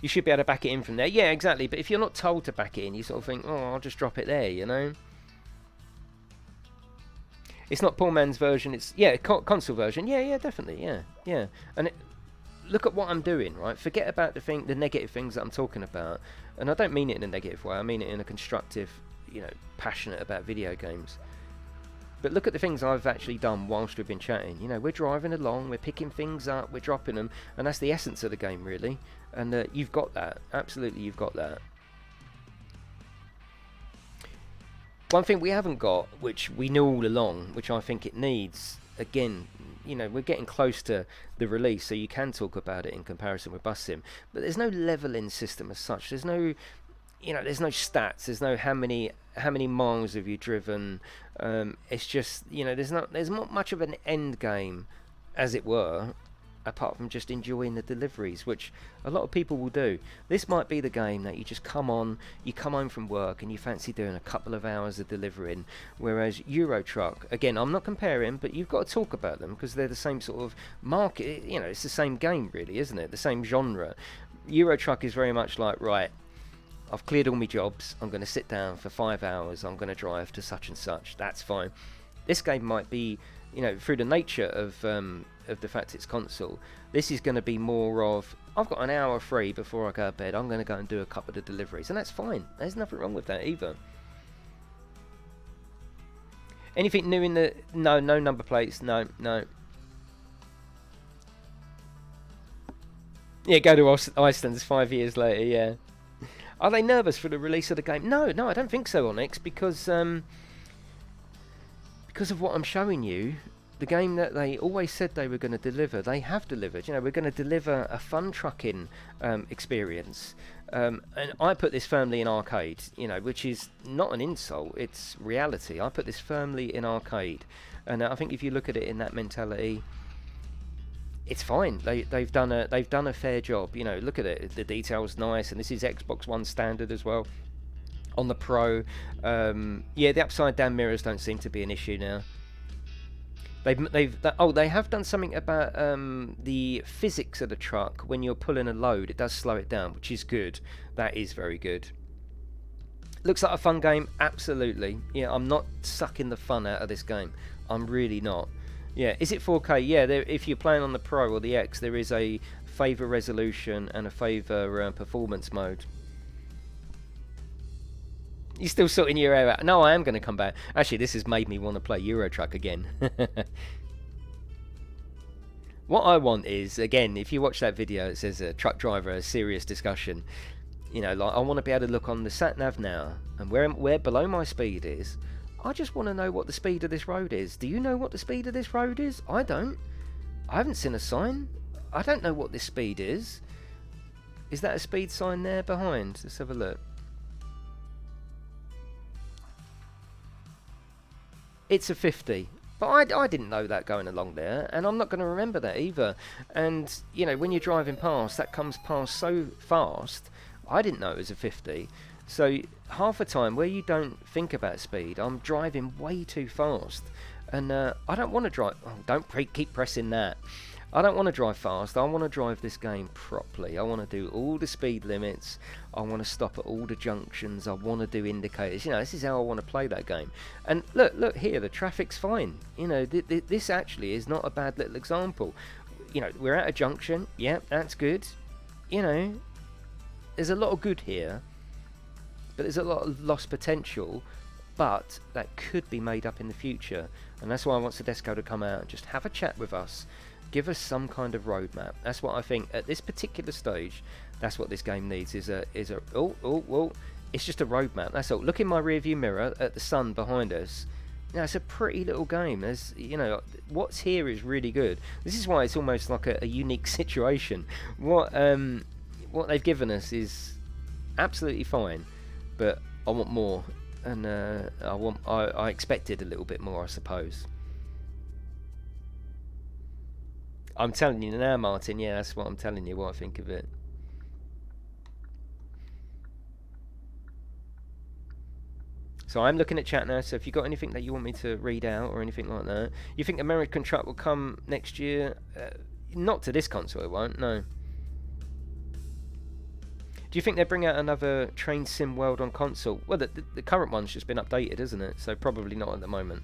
You should be able to back it in from there. Yeah, exactly. But if you're not told to back it in, you sort of think, oh, I'll just drop it there, you know. It's not poor man's version. It's, yeah, console version. Yeah, definitely. Yeah. And look at what I'm doing, right? Forget about the negative things that I'm talking about. And I don't mean it in a negative way. I mean it in a constructive, you know, passionate about video games. But look at the things I've actually done whilst we've been chatting. You know, we're driving along, we're picking things up, we're dropping them, and that's the essence of the game, really. And you've got that. Absolutely, you've got that. One thing we haven't got, which we knew all along, which I think it needs, again, you know, we're getting close to the release, so you can talk about it in comparison with Bus Sim, but there's no leveling system as such. There's no, you know, there's no stats. There's no how many miles have you driven. It's just, you know, there's not much of an end game, as it were, apart from just enjoying the deliveries, which a lot of people will do. This might be the game that you just come home from work and you fancy doing a couple of hours of delivering, whereas Euro Truck, again, I'm not comparing, but you've got to talk about them because they're the same sort of market. You know, it's the same game, really, isn't it? The same genre. Euro Truck is very much like, right, I've cleared all my jobs, I'm going to sit down for 5 hours, I'm going to drive to such and such, that's fine. This game might be, you know, through the nature of the fact it's console, this is going to be more of, I've got an hour free before I go to bed, I'm going to go and do a couple of deliveries, and that's fine. There's nothing wrong with that either. Anything new in the... No number plates, no. Yeah, go to Iceland 5 years later, yeah. Are they nervous for the release of the game? No, I don't think so, Onyx, because of what I'm showing you. The game that they always said they were going to deliver, they have delivered. You know, we're going to deliver a fun trucking experience. And I put this firmly in arcade, you know, which is not an insult, it's reality. I put this firmly in arcade. And I think if you look at it in that mentality, it's fine. They've done a fair job. You know, look at it. The detail's nice, and this is Xbox One standard as well. On the Pro, yeah, the upside down mirrors don't seem to be an issue now. They have done something about the physics of the truck. When you're pulling a load, it does slow it down, which is good. That is very good. Looks like a fun game, absolutely. Yeah, I'm not sucking the fun out of this game. I'm really not. Yeah, is it 4K? Yeah, if you're playing on the Pro or the X, there is a favor resolution and a favor performance mode. You're still sorting your hair out. No, I am going to come back. Actually, this has made me want to play Euro Truck again. What I want is, again, if you watch that video, it says a truck driver, a serious discussion. You know, like, I want to be able to look on the sat-nav now, and where below my speed is, I just want to know what the speed of this road is. Do you know what the speed of this road is? I don't. I haven't seen a sign. I don't know what this speed is. Is that a speed sign there behind? Let's have a look. It's a 50, but I didn't know that going along there, and I'm not going to remember that either. And, you know, when you're driving past, that comes past so fast, I didn't know it was a 50. So half the time where you don't think about speed, I'm driving way too fast, and I don't want to drive. Oh, don't keep pressing that. I don't want to drive fast. I want to drive this game properly. I want to do all the speed limits. I want to stop at all the junctions. I want to do indicators. You know, this is how I want to play that game. And look here, the traffic's fine. You know, this actually is not a bad little example. You know, we're at a junction. Yeah, that's good. You know, there's a lot of good here, but there's a lot of lost potential. But that could be made up in the future, and that's why I want Sedesco to come out and just have a chat with us, give us some kind of roadmap. That's what I think at this particular stage. That's what this game needs. It's just a roadmap. That's all. Look in my rearview mirror at the sun behind us. Now, it's a pretty little game. There's, you know, what's here is really good. This is why it's almost like a unique situation. What they've given us is absolutely fine, but I want more. And I expected a little bit more, I suppose. I'm telling you now, Martin. Yeah, that's what I'm telling you. What I think of it. So I'm looking at chat now. So if you've got anything that you want me to read out or anything like that, you think American Truck will come next year? Not to this console, it won't. No. Do you think they bring out another Train Sim World on console? Well, the current one's just been updated, isn't it? So probably not at the moment.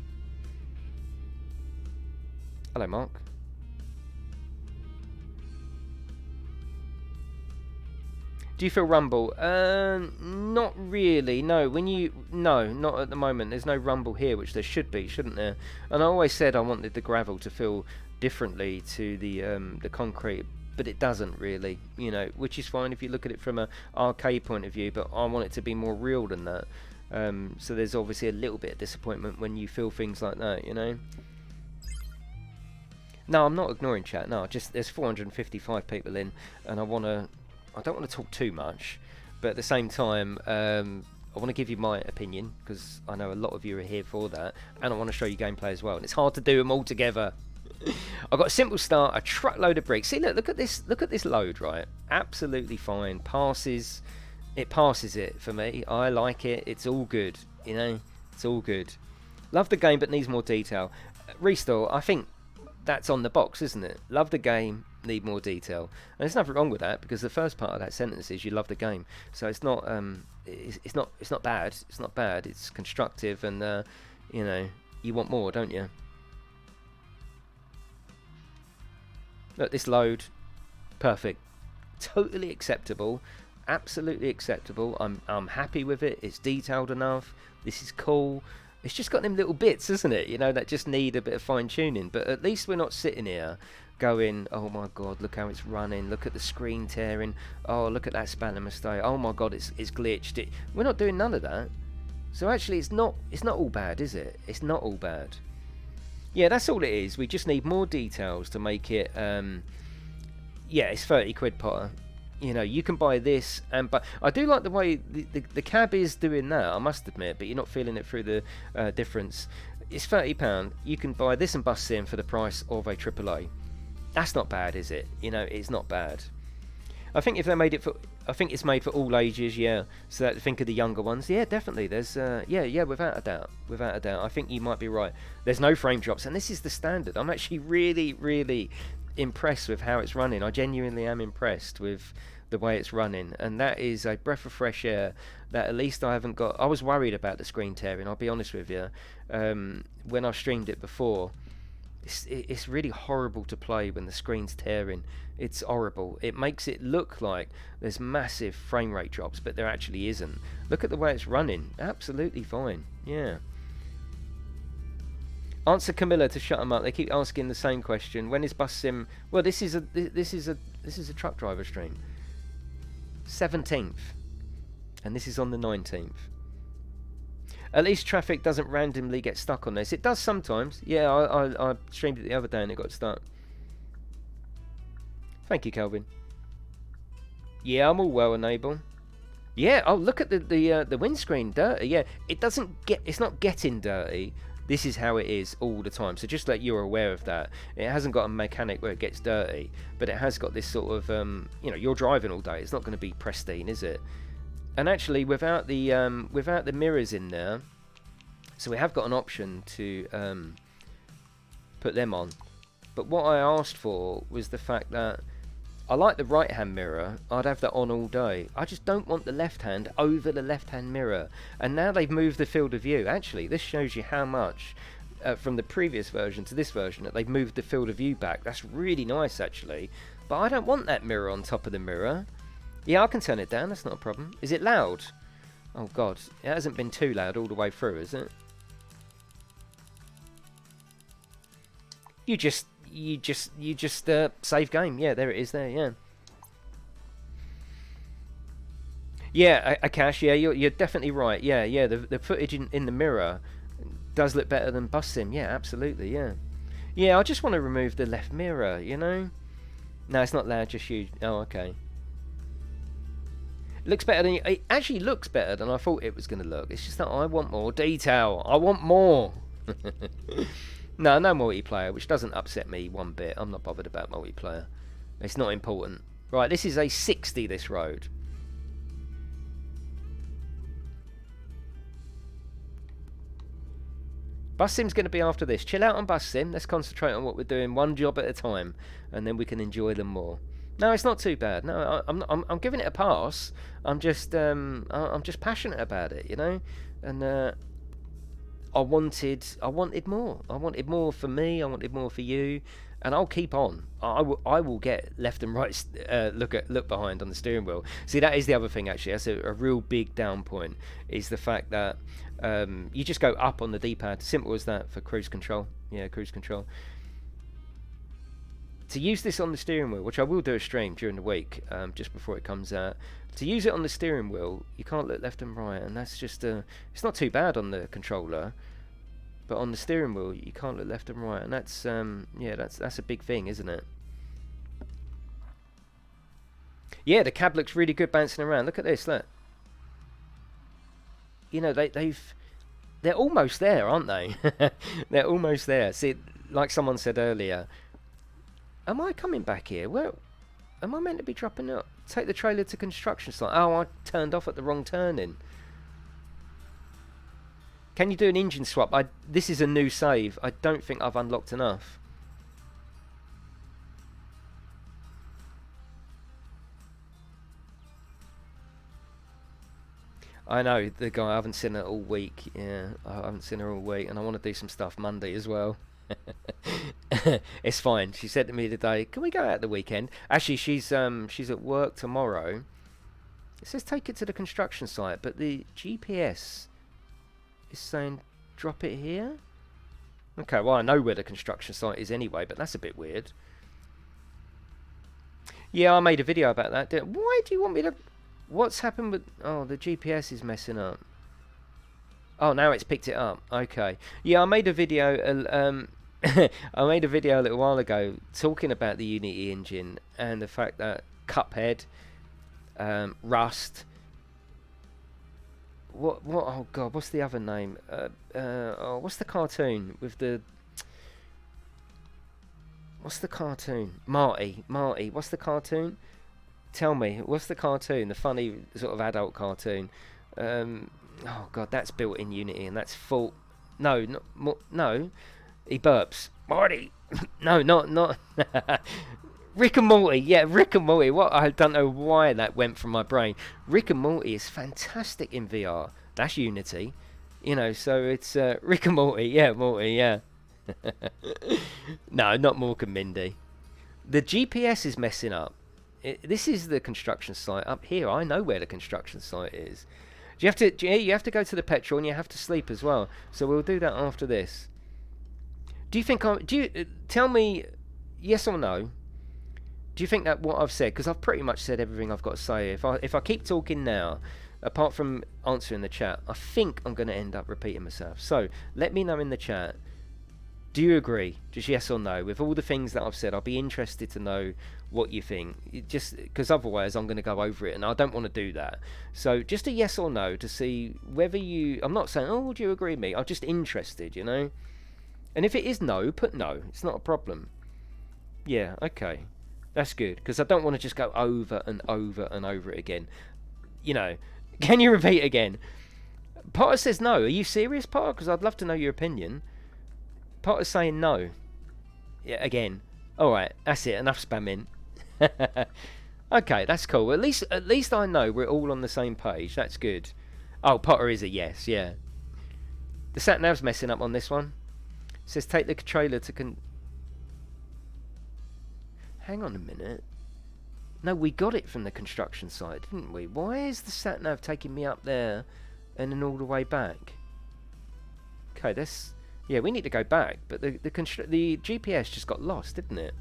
Hello, Mark. Do you feel rumble? Not really. No. No, not at the moment. There's no rumble here, which there should be, shouldn't there? And I always said I wanted the gravel to feel differently to the concrete. But it doesn't really, you know, which is fine if you look at it from an arcade point of view, but I want it to be more real than that. So there's obviously a little bit of disappointment when you feel things like that, you know. No, I'm not ignoring chat. No, just there's 455 people in, and I don't want to talk too much, but at the same time, I want to give you my opinion because I know a lot of you are here for that, and I want to show you gameplay as well. And it's hard to do them all together. I've got a simple start, a truckload of bricks. See, look at this load, right? Absolutely fine. It passes it for me. I like it. It's all good, you know. It's all good. Love the game, but needs more detail. Restore. I think that's on the box, isn't it? Love the game, need more detail. And there's nothing wrong with that because the first part of that sentence is you love the game. So it's not it's not bad. It's not bad. It's constructive, and you know, you want more, don't you? Look, this load, perfect, totally acceptable, absolutely acceptable. I'm happy with it. It's detailed enough. This is cool. It's just got them little bits, isn't it? You know, that just need a bit of fine tuning. But at least we're not sitting here going, oh my god, look how it's running. Look at the screen tearing. Oh, look at that spanner mistake. Oh my god, it's glitched. We're not doing none of that. So actually, it's not all bad, is it? It's not all bad. Yeah, that's all it is. We just need more details to make it. Yeah, it's 30 quid, Potter. You know, you can buy this, but I do like the way the cab is doing that, I must admit, but you're not feeling it through the difference. It's £30. You can buy this and bus sim for the price of a AAA. That's not bad, is it? You know, it's not bad. I think if they made it for, I think it's made for all ages, yeah. So that, think of the younger ones, yeah, definitely. There's, yeah, without a doubt, I think you might be right. There's no frame drops, and this is the standard. I'm actually really impressed with how it's running. I genuinely am impressed with the way it's running, and that is a breath of fresh air that at least I haven't got. I was worried about the screen tearing, I'll be honest with you, when I streamed it before. It's really horrible to play when the screen's tearing. It's horrible. It makes it look like there's massive frame rate drops, but there actually isn't. Look at the way it's running. Absolutely fine. Yeah. Answer Camilla to shut them up. They keep asking the same question. When is bus sim? Well, this is a truck driver stream. 17th, and this is on the 19th. At least traffic doesn't randomly get stuck on this. It does sometimes. Yeah, I streamed it the other day and it got stuck. Thank you, Kelvin. Yeah, I'm all well enabled. Yeah. Oh, look at the windscreen dirty. Yeah, it's not getting dirty. This is how it is all the time. So just that you're aware of that. It hasn't got a mechanic where it gets dirty, but it has got this sort of you know, you're driving all day. It's not going to be pristine, is it? And actually, without the mirrors in there, so we have got an option to put them on. But what I asked for was the fact that I like the right hand mirror. I'd have that on all day. I just don't want the left hand over the left hand mirror. And now they've moved the field of view. Actually, this shows you how much from the previous version to this version that they've moved the field of view back. That's really nice, actually. But I don't want that mirror on top of the mirror. Yeah, I can turn it down. That's not a problem. Is it loud? Oh God, it hasn't been too loud all the way through, is it? You just save game. Yeah, there it is there, yeah. Yeah, Akash, yeah, you're definitely right. Yeah, the footage in the mirror does look better than bus sim. Yeah, absolutely, yeah. Yeah, I just want to remove the left mirror, you know? No, it's not loud, just you. Oh, okay. It looks better than... It actually looks better than I thought it was going to look. It's just that I want more detail. I want more. No multiplayer, which doesn't upset me one bit. I'm not bothered about multiplayer. It's not important. Right, this is a 60, this road. Bus sim's going to be after this. Chill out on bus sim. Let's concentrate on what we're doing, one job at a time, and then we can enjoy them more. No, it's not too bad. No, I'm giving it a pass. I'm just passionate about it, you know, and I wanted more. I wanted more for me. I wanted more for you, and I'll keep on. I will get left and right look behind on the steering wheel. See, that is the other thing actually. That's a real big down point, is the fact that you just go up on the D-pad. Simple as that for cruise control. Yeah, cruise control. To use this on the steering wheel, which I will do a stream during the week, just before it comes out. To use it on the steering wheel, you can't look left and right, and that's just it's not too bad on the controller, but on the steering wheel you can't look left and right, and that's yeah, that's a big thing, isn't it? Yeah, the cab looks really good bouncing around. Look at this, look. You know, they're almost there, aren't they? They're almost there. See, like someone said earlier, am I coming back here? Where am I meant to be dropping out? Take the trailer to construction site. Oh, I turned off at the wrong turning. Can you do an engine swap? This is a new save. I don't think I've unlocked enough. I know, the guy, I haven't seen her all week. Yeah, I haven't seen her all week, and I want to do some stuff Monday as well. It's fine. She said to me today, can we go out the weekend? Actually, she's at work tomorrow. It says take it to the construction site, but the GPS is saying drop it here. Okay, well, I know where the construction site is anyway, but that's a bit weird. Yeah, I made a video about that. Why do you want me to... What's happened with... Oh, the GPS is messing up. Oh, now it's picked it up. Okay. Yeah, I made a video... I made a video a little while ago talking about the Unity engine and the fact that Cuphead, Rust... What? Oh God, what's the other name? Oh, what's the cartoon with the? What's the cartoon? Marty. What's the cartoon? Tell me. What's the cartoon? The funny sort of adult cartoon. Oh God, that's built in Unity and that's full. No, no. He burps. Marty. No, not. Rick and Morty, yeah, Rick and Morty. What? I don't know why that went from my brain. Rick and Morty is fantastic in VR. That's Unity, you know. So it's Rick and Morty, yeah, Morty, yeah. No, not Mork and Mindy. The GPS is messing up. This is the construction site up here. I know where the construction site is. You have to go to the petrol and you have to sleep as well. So we'll do that after this. Do you think tell me yes or no? Do you think that what I've said, because I've pretty much said everything I've got to say, if I keep talking now, apart from answering the chat, I think I'm going to end up repeating myself. So let me know in the chat, do you agree? Just yes or no. With all the things that I've said, I'll be interested to know what you think. Just because otherwise I'm going to go over it, and I don't want to do that. So just a yes or no to see whether you... I'm not saying, oh, do you agree with me? I'm just interested, you know? And if it is no, put no. It's not a problem. Yeah, okay. That's good, because I don't want to just go over and over and over it again. You know, can you repeat again? Potter says no. Are you serious, Potter? Because I'd love to know your opinion. Potter's saying no. Yeah, again. Alright, that's it. Enough spamming. Okay, that's cool. At least I know we're all on the same page. That's good. Oh, Potter is a yes, yeah. The sat-nav's messing up on this one. It says take the trailer to Hang on a minute. No, we got it from the construction site, didn't we? Why is the sat-nav taking me up there and then all the way back? Okay, that's... Yeah, we need to go back, but the GPS just got lost, didn't it?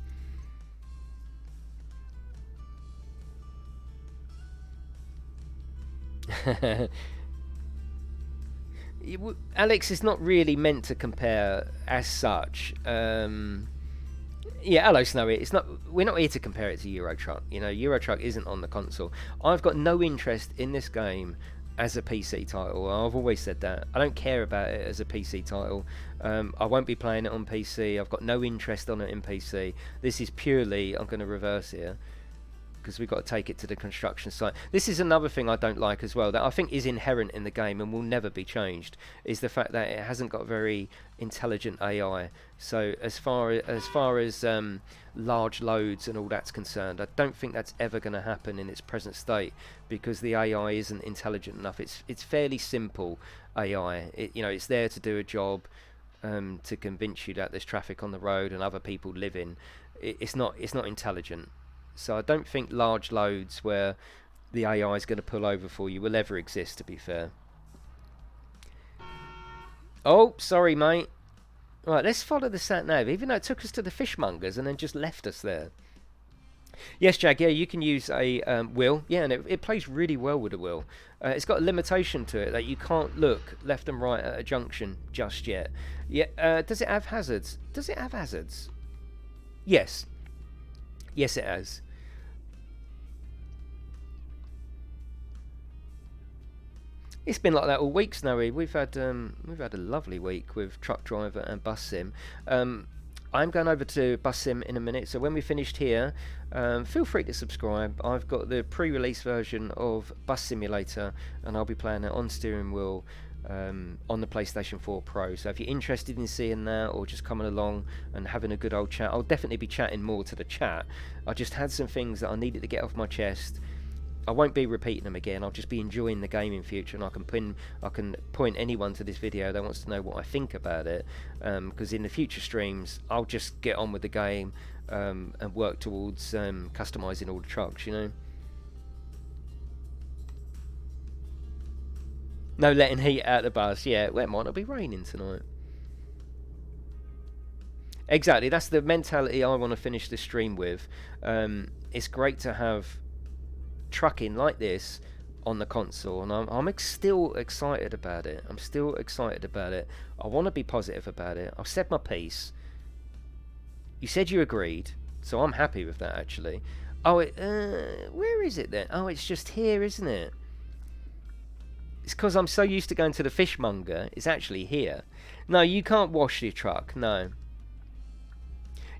Alex is not really meant to compare as such. Yeah, hello Snowy. It's not. We're not here to compare it to Euro Truck. You know, Euro Truck isn't on the console. I've got no interest in this game as a PC title. I've always said that. I don't care about it as a PC title. I won't be playing it on PC. I've got no interest on it in PC. This is purely. I'm going to reverse here, because we've got to take it to the construction site. This is another thing I don't like as well, that I think is inherent in the game and will never be changed, is the fact that it hasn't got very intelligent AI. So as far as large loads and all that's concerned, I don't think that's ever going to happen in its present state, because the AI isn't intelligent enough. It's fairly simple AI. It's there to do a job, to convince you that there's traffic on the road and other people living. It's not intelligent. So I don't think large loads where the AI is going to pull over for you will ever exist, to be fair. Oh, sorry, mate. Right, let's follow the sat-nav, even though it took us to the fishmongers and then just left us there. Yes, Jag, yeah, you can use a wheel. Yeah, and it plays really well with a wheel. It's got a limitation to it that you can't look left and right at a junction just yet. Yeah, does it have hazards? Does it have hazards? Yes. Yes, it has. It's been like that all week, Snowy. We've had a lovely week with Truck Driver and Bus Sim. I'm going over to Bus Sim in a minute, so when we finished here, feel free to subscribe. I've got the pre-release version of Bus Simulator, and I'll be playing it on steering wheel on the PlayStation 4 Pro. So if you're interested in seeing that, or just coming along and having a good old chat, I'll definitely be chatting more to the chat. I just had some things that I needed to get off my chest. I won't be repeating them again. I'll just be enjoying the game in future, and I can point anyone to this video that wants to know what I think about it. Because in the future streams, I'll just get on with the game and work towards customizing all the trucks. You know. No letting heat out the bus. Yeah, well, it might not be raining tonight. Exactly. That's the mentality I want to finish the stream with. It's great to have trucking like this on the console, and I'm still excited about it. I'm still excited about it. I want to be positive about it. I've said my piece. You said you agreed, so I'm happy with that, actually. Oh, where is it then? Oh, it's just here, isn't it? It's because I'm so used to going to the fishmonger. It's actually here. No, you can't wash your truck. No.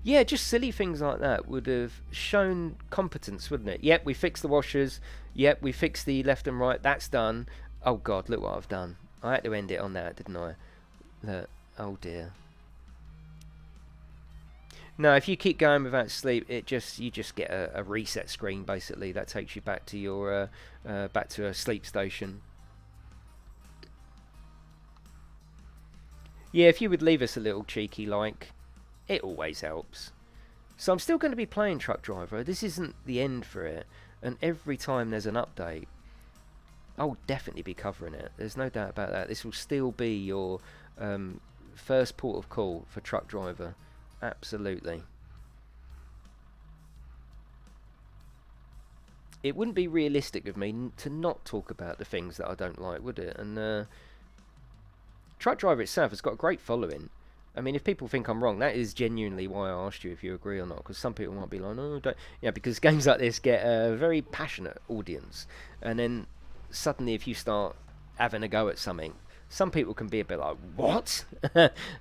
Yeah, just silly things like that would have shown competence, wouldn't it? Yep, we fixed the washers. Yep, we fixed the left and right. That's done. Oh, God, look what I've done. I had to end it on that, didn't I? Look. Oh, dear. No, if you keep going without sleep, you just get a reset screen, basically. That takes you back to your back to a sleep station. Yeah, if you would leave us a little cheeky like, it always helps. So I'm still going to be playing Truck Driver. This isn't the end for it. And every time there's an update, I'll definitely be covering it. There's no doubt about that. This will still be your first port of call for Truck Driver. Absolutely. It wouldn't be realistic of me to not talk about the things that I don't like, would it? And Truck Driver itself has got a great following. I mean, if people think I'm wrong, that is genuinely why I asked you if you agree or not. Because some people might be like, "Oh, don't." Yeah, because games like this get a very passionate audience, and then suddenly, if you start having a go at something, some people can be a bit like, "What?"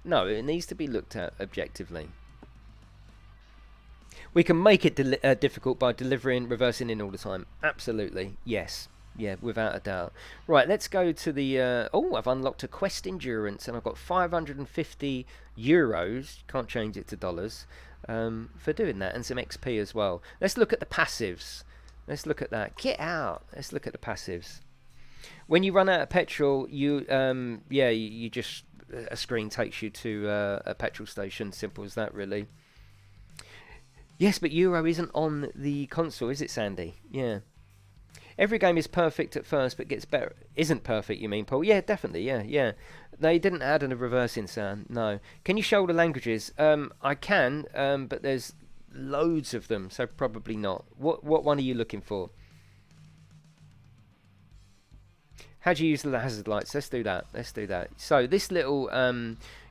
No, it needs to be looked at objectively. We can make it difficult by reversing in all the time. Absolutely, yes. Yeah, without a doubt. Right, let's go to the... oh, I've unlocked a Quest Endurance, and I've got 550 euros. Can't change it to dollars. for doing that, and some XP as well. Let's look at the passives. Let's look at that. Get out. Let's look at the passives. When you run out of petrol, you just a screen takes you to a petrol station. Simple as that, really. Yes, but Euro isn't on the console, is it, Sandy? Yeah. Every game is perfect at first, but gets better. Isn't perfect, you mean, Paul? Yeah, definitely. Yeah. They didn't add a reversing sound. No. Can you show the languages? I can, but there's loads of them, so probably not. What one are you looking for? How do you use the hazard lights? Let's do that. So this little,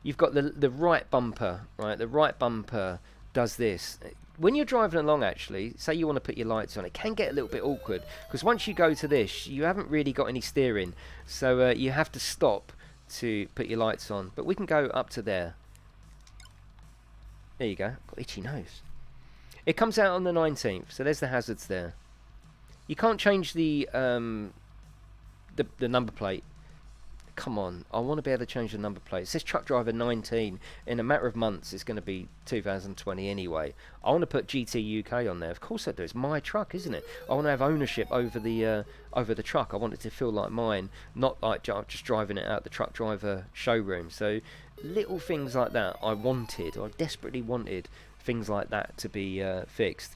you've got the right bumper, right? The right bumper does this. When you're driving along, actually, say you want to put your lights on, it can get a little bit awkward, because once you go to this, you haven't really got any steering, so you have to stop to put your lights on. But we can go up to there. There you go. Got itchy nose. It comes out on the 19th, so there's the hazards there. You can't change the number plate. Come on, I want to be able to change the number plate. It says truck driver 19. In a matter of months, it's going to be 2020 anyway. I want to put GT UK on there. Of course I do. It's my truck, isn't it? I want to have ownership over the truck. I want it to feel like mine, not like just driving it out the truck driver showroom. So little things like that I desperately wanted things like that to be fixed.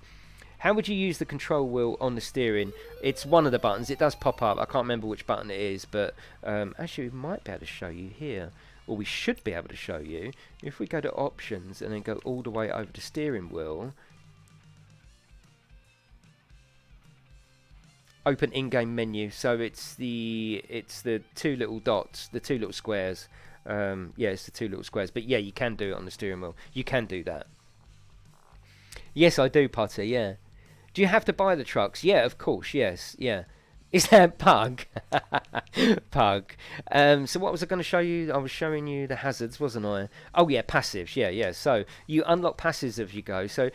How would you use the control wheel on the steering? It's one of the buttons. It does pop up. I can't remember which button it is, but actually we might be able to show you here, or we should be able to show you. If we go to options and then go all the way over to steering wheel, open in-game menu. So it's the two little dots, the two little squares. Yeah, it's the two little squares. But yeah, you can do it on the steering wheel. You can do that. Yes, I do, Potter. Yeah. Do you have to buy the trucks? Yeah, of course. Yes. Yeah. Is that Pug? Pug. So what was I going to show you? I was showing you the hazards, wasn't I? Oh yeah, passives. Yeah. So you unlock passives as you go. So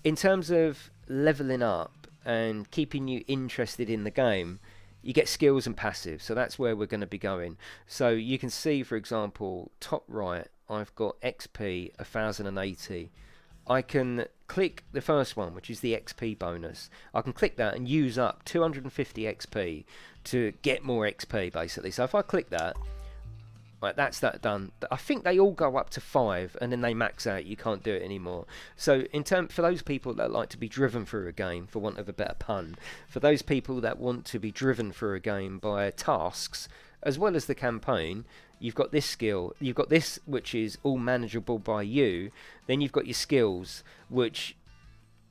in terms of leveling up and keeping you interested in the game, you get skills and passives. So that's where we're going to be going. So you can see, for example, top right, I've got XP 1080. I can click the first one, which is the XP bonus. I can click that and use up 250 XP to get more XP, basically. So if I click that, right, that's that done. I think they all go up to 5, and then they max out. You can't do it anymore. So for those people that like to be driven through a game, for want of a better pun, for those people that want to be driven through a game by tasks, as well as the campaign, you've got this skill, you've got this which is all manageable by you, then you've got your skills which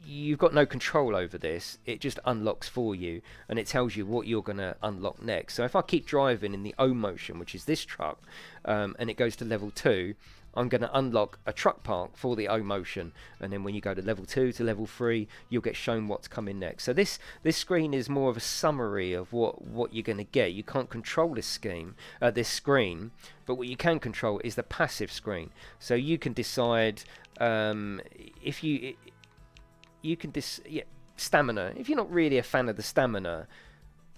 you've got no control over. This, it just unlocks for you and it tells you what you're going to unlock next. So if I keep driving in the O motion, which is this truck, and it goes to level 2, I'm going to unlock a truck park for the O motion, and then when you go to level 2 to level 3, you'll get shown what's coming next. So this screen is more of a summary of what you're going to get. You can't control this screen, but what you can control is the passive screen. So you can decide if you can stamina. If you're not really a fan of the stamina,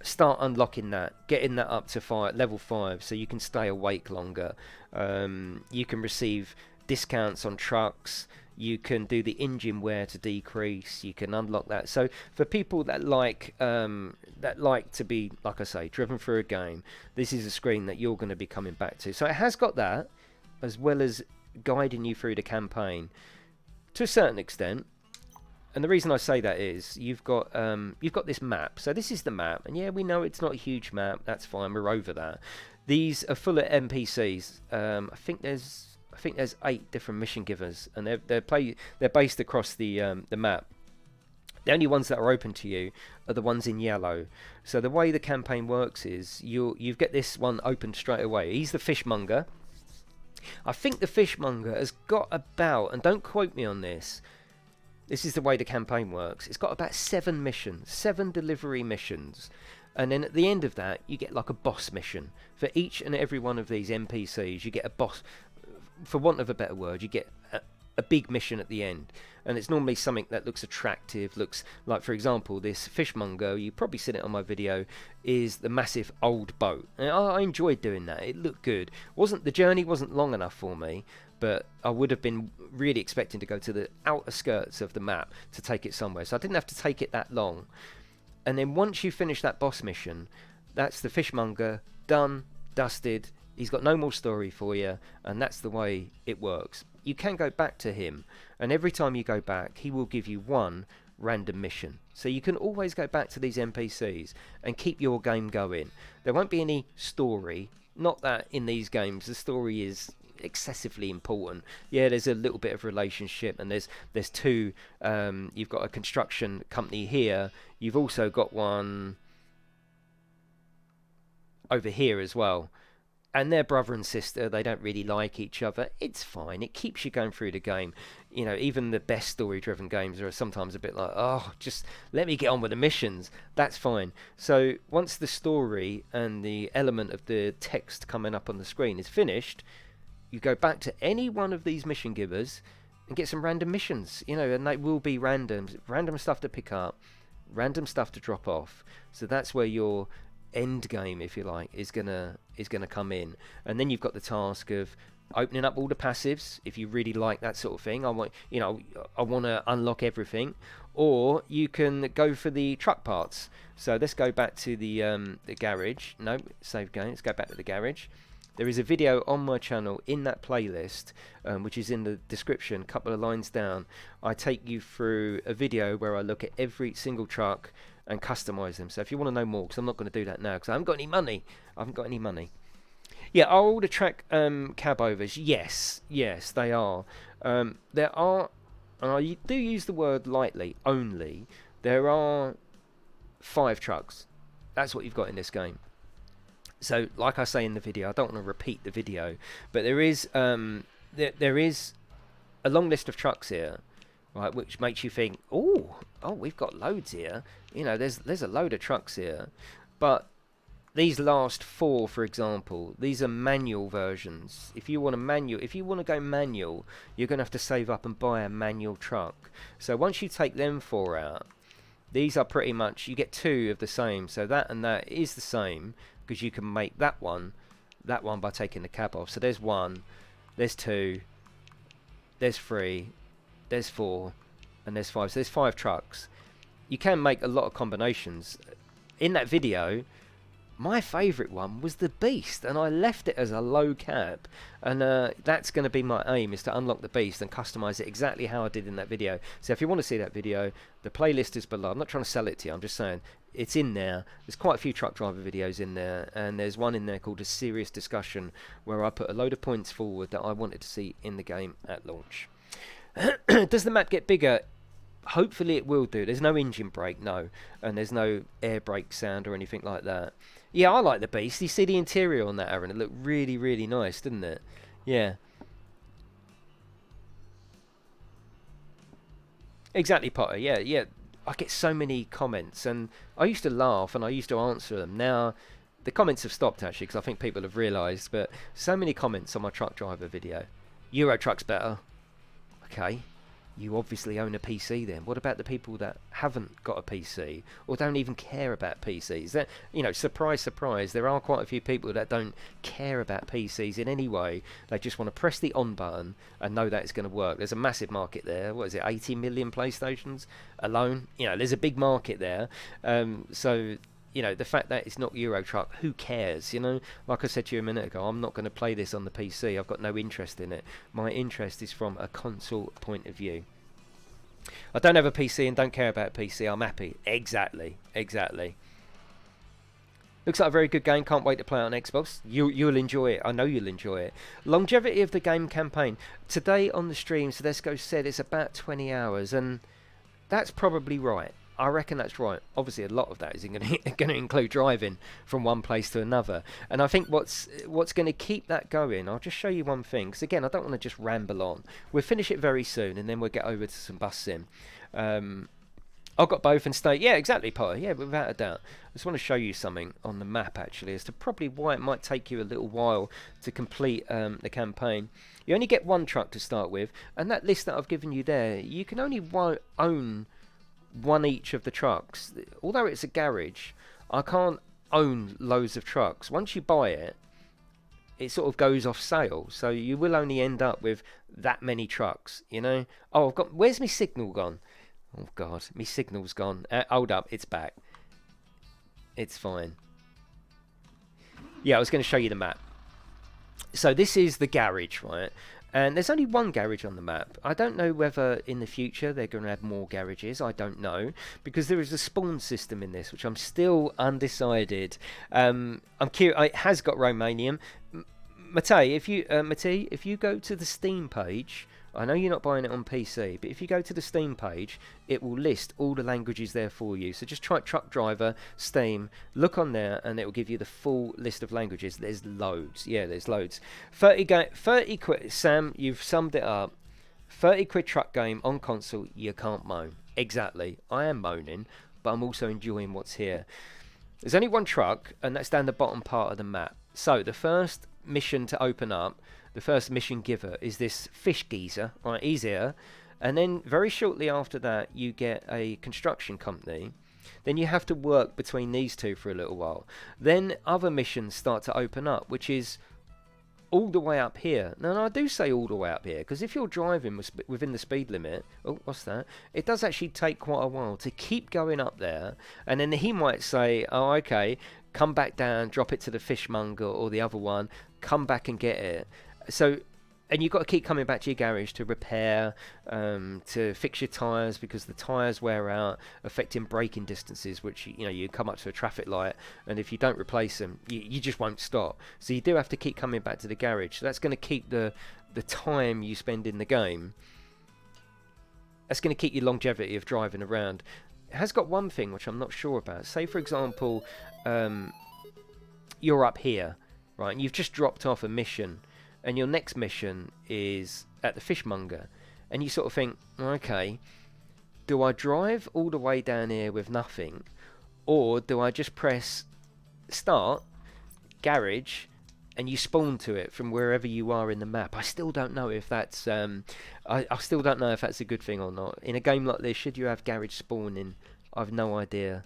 start unlocking that, getting that up to level 5, so you can stay awake longer. You can receive discounts on trucks. You can do the engine wear to decrease. You can unlock that. So for people that like to be, like I say, driven through a game, this is a screen that you're going to be coming back to. So it has got that, as well as guiding you through the campaign to a certain extent. And the reason I say that is you've got this map. So this is the map, and yeah, we know it's not a huge map. That's fine. We're over that. These are full of NPCs. I think there's 8 different mission givers, and they're based across the map. The only ones that are open to you are the ones in yellow. So the way the campaign works is you get this one open straight away. He's the fishmonger. I think the fishmonger has got about, and don't quote me on this, this is the way the campaign works, it's got about 7 missions, 7 delivery missions. And then at the end of that, you get like a boss mission. For each and every one of these NPCs, you get a boss, for want of a better word, you get a big mission at the end. And it's normally something that looks attractive, looks like, for example, this fishmonger, you've probably seen it on my video, is the massive old boat. And I enjoyed doing that. It looked good. The journey wasn't long enough for me, but I would have been really expecting to go to the outer skirts of the map to take it somewhere, so I didn't have to take it that long. And then once you finish that boss mission, that's the fishmonger done, dusted. He's got no more story for you, and that's the way it works. You can go back to him, and every time you go back, he will give you one random mission. So you can always go back to these NPCs and keep your game going. There won't be any story. Not that in these games the story is excessively important. Yeah, there's a little bit of relationship, and there's two. You've got a construction company here. You've also got one over here as well, and they're brother and sister. They don't really like each other. It's fine. It keeps you going through the game. You know, even the best story-driven games are sometimes a bit like, oh, just let me get on with the missions. That's fine. So once the story and the element of the text coming up on the screen is finished, you go back to any one of these mission givers and get some random missions. You know, and they will be random stuff to pick up, random stuff to drop off. So that's where your end game, if you like, is gonna come in. And then you've got the task of opening up all the passives if you really like that sort of thing. I want to unlock everything, or you can go for the truck parts. So let's go back to the garage. No, save game. Let's go back to the garage. There is a video on my channel in that playlist, which is in the description, a couple of lines down. I take you through a video where I look at every single truck and customize them. So if you want to know more, because I'm not going to do that now because I haven't got any money. Yeah, are all the track cab overs? Yes, they are. There are, and I do use the word lightly, only. There are 5 trucks. That's what you've got in this game. So, like I say in the video, I don't want to repeat the video, but there is there is a long list of trucks here, right, which makes you think, oh, we've got loads here. You know, there's a load of trucks here, but these last 4, for example, these are manual versions. If you want to go manual, you're going to have to save up and buy a manual truck. So once you take them 4 out, these are pretty much, you get 2 of the same. So that and that is the same, because you can make that one by taking the cab off. So there's 1, there's 2, there's 3, there's 4, and there's 5. So there's 5 trucks. You can make a lot of combinations. In that video, my favourite one was the Beast, and I left it as a low cab, and that's going to be my aim, is to unlock the Beast and customise it exactly how I did in that video. So if you want to see that video, the playlist is below. I'm not trying to sell it to you, I'm just saying it's in there. There's quite a few truck driver videos in there, and there's one in there called A Serious Discussion, where I put a load of points forward that I wanted to see in the game at launch. Does the map get bigger? Hopefully it will do. There's no engine brake, no, and there's no air brake sound or anything like that. Yeah, I like the Beast. You see the interior on that, Aaron? It looked really, really nice, didn't it? Yeah. Exactly, Potter. Yeah. I get so many comments, and I used to laugh and I used to answer them. Now, the comments have stopped, actually, because I think people have realised, but so many comments on my truck driver video. Euro truck's better. Okay. You obviously own a PC then. What about the people that haven't got a PC or don't even care about PCs? That, you know, surprise, surprise, there are quite a few people that don't care about PCs in any way. They just want to press the on button and know that it's going to work. There's a massive market there. What is it, 80 million PlayStations alone? You know, there's a big market there. So, you know, the fact that it's not Euro Truck, who cares? You know, like I said to you a minute ago, I'm not going to play this on the PC. I've got no interest in it. My interest is from a console point of view. I don't have a PC and don't care about PC. I'm happy. Exactly. Looks like a very good game. Can't wait to play it on Xbox. You'll enjoy it. I know you'll enjoy it. Longevity of the game campaign. Today on the stream, Tedesco said it's about 20 hours, and that's probably right. I reckon that's right. Obviously, a lot of that is going to include driving from one place to another. And I think what's going to keep that going, I'll just show you one thing. Because, again, I don't want to just ramble on. We'll finish it very soon, and then we'll get over to some bus sim. I've got both and stay. Yeah, exactly, Potter. Yeah, without a doubt. I just want to show you something on the map, actually, as to probably why it might take you a little while to complete the campaign. You only get 1 truck to start with. And that list that I've given you there, you can only own 1 each of the trucks. Although it's a garage, I can't own loads of trucks. Once you buy it, it sort of goes off sale. So you will only end up with that many trucks, you know. Oh, I've got, where's my signal gone? Oh God, my signal's gone. Hold up, it's back. It's fine. Yeah, I was going to show you the map. So this is the garage, right? And there's only one garage on the map. I don't know whether in the future they're going to add more garages. I don't know, because there is a spawn system in this, which I'm still undecided. I'm curious. It has got Romanian. Matej, if you go to the Steam page, I know you're not buying it on PC, but if you go to the Steam page, it will list all the languages there for you. So just try Truck Driver, Steam, look on there, and it will give you the full list of languages. There's loads. Yeah, there's loads. 30 quid, Sam, you've summed it up. 30 quid truck game on console, you can't moan. Exactly. I am moaning, but I'm also enjoying what's here. There's only one truck, and that's down the bottom part of the map. So the first mission to open up, the first mission giver, is this fish geezer. Right, he's here. And then very shortly after that, you get a construction company. Then you have to work between these two for a little while. Then other missions start to open up, which is all the way up here. Now, I do say all the way up here, because if you're driving within the speed limit, oh, what's that? It does actually take quite a while to keep going up there. And then he might say, oh, okay, come back down, drop it to the fishmonger or the other one, come back and get it. So, and you've got to keep coming back to your garage to repair, to fix your tyres, because the tyres wear out, affecting braking distances, which, you know, you come up to a traffic light, and if you don't replace them, you just won't stop. So you do have to keep coming back to the garage. So that's going to keep the time you spend in the game. That's going to keep your longevity of driving around. It has got one thing which I'm not sure about. Say, for example, you're up here, right, and you've just dropped off a mission, and your next mission is at the fishmonger, and you sort of think, okay, do I drive all the way down here with nothing, or do I just press start, garage, and you spawn to it from wherever you are in the map? I still don't know if that's I still don't know if that's a good thing or not. In a game like this, should you have garage spawning? I've no idea.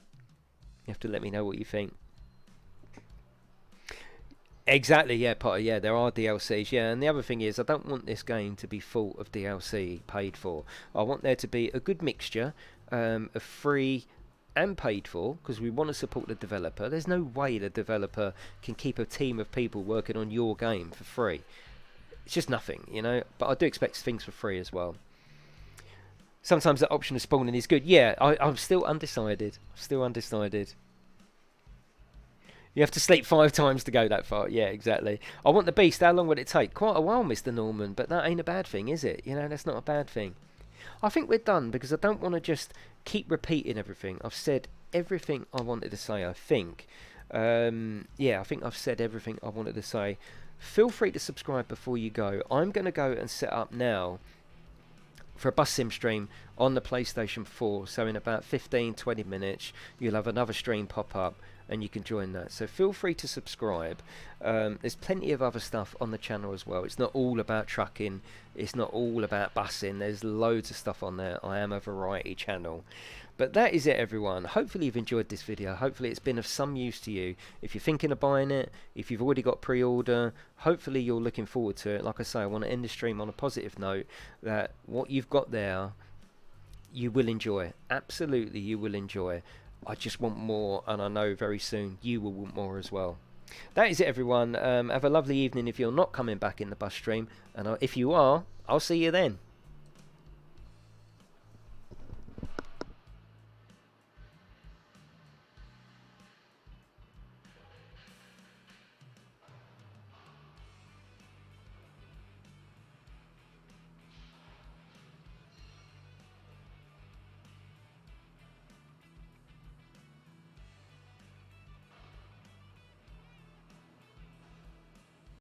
You have to let me know what you think. Exactly, yeah, Potter, yeah, there are DLCs, yeah, and the other thing is, I don't want this game to be full of DLC paid for. I want there to be a good mixture of free and paid for, because we want to support the developer. There's no way the developer can keep a team of people working on your game for free. It's just nothing, you know, but I do expect things for free as well. Sometimes the option of spawning is good. Yeah, I'm still undecided. Still undecided. You have to sleep 5 times to go that far. Yeah, exactly. I want the beast. How long would it take? Quite a while, Mr. Norman, but that ain't a bad thing, is it? You know, that's not a bad thing. I think we're done, because I don't want to just keep repeating everything. I've said everything I wanted to say, I think. Yeah, I think I've said everything I wanted to say. Feel free to subscribe before you go. I'm going to go and set up now for a bus sim stream on the PlayStation 4. So in about 15-20 minutes, you'll have another stream pop up, and you can join that. So feel free to subscribe. There's plenty of other stuff on the channel as well. It's not all about trucking. It's not all about busing. There's loads of stuff on there. I am a variety channel. But that is it, everyone. Hopefully you've enjoyed this video. Hopefully it's been of some use to you. If you're thinking of buying it, if you've already got pre-order, hopefully you're looking forward to it. Like I say, I want to end the stream on a positive note, that what you've got there, you will enjoy. Absolutely, you will enjoy. I just want more, and I know very soon you will want more as well. That is it, everyone. Have a lovely evening if you're not coming back in the bus stream, and if you are, I'll see you then.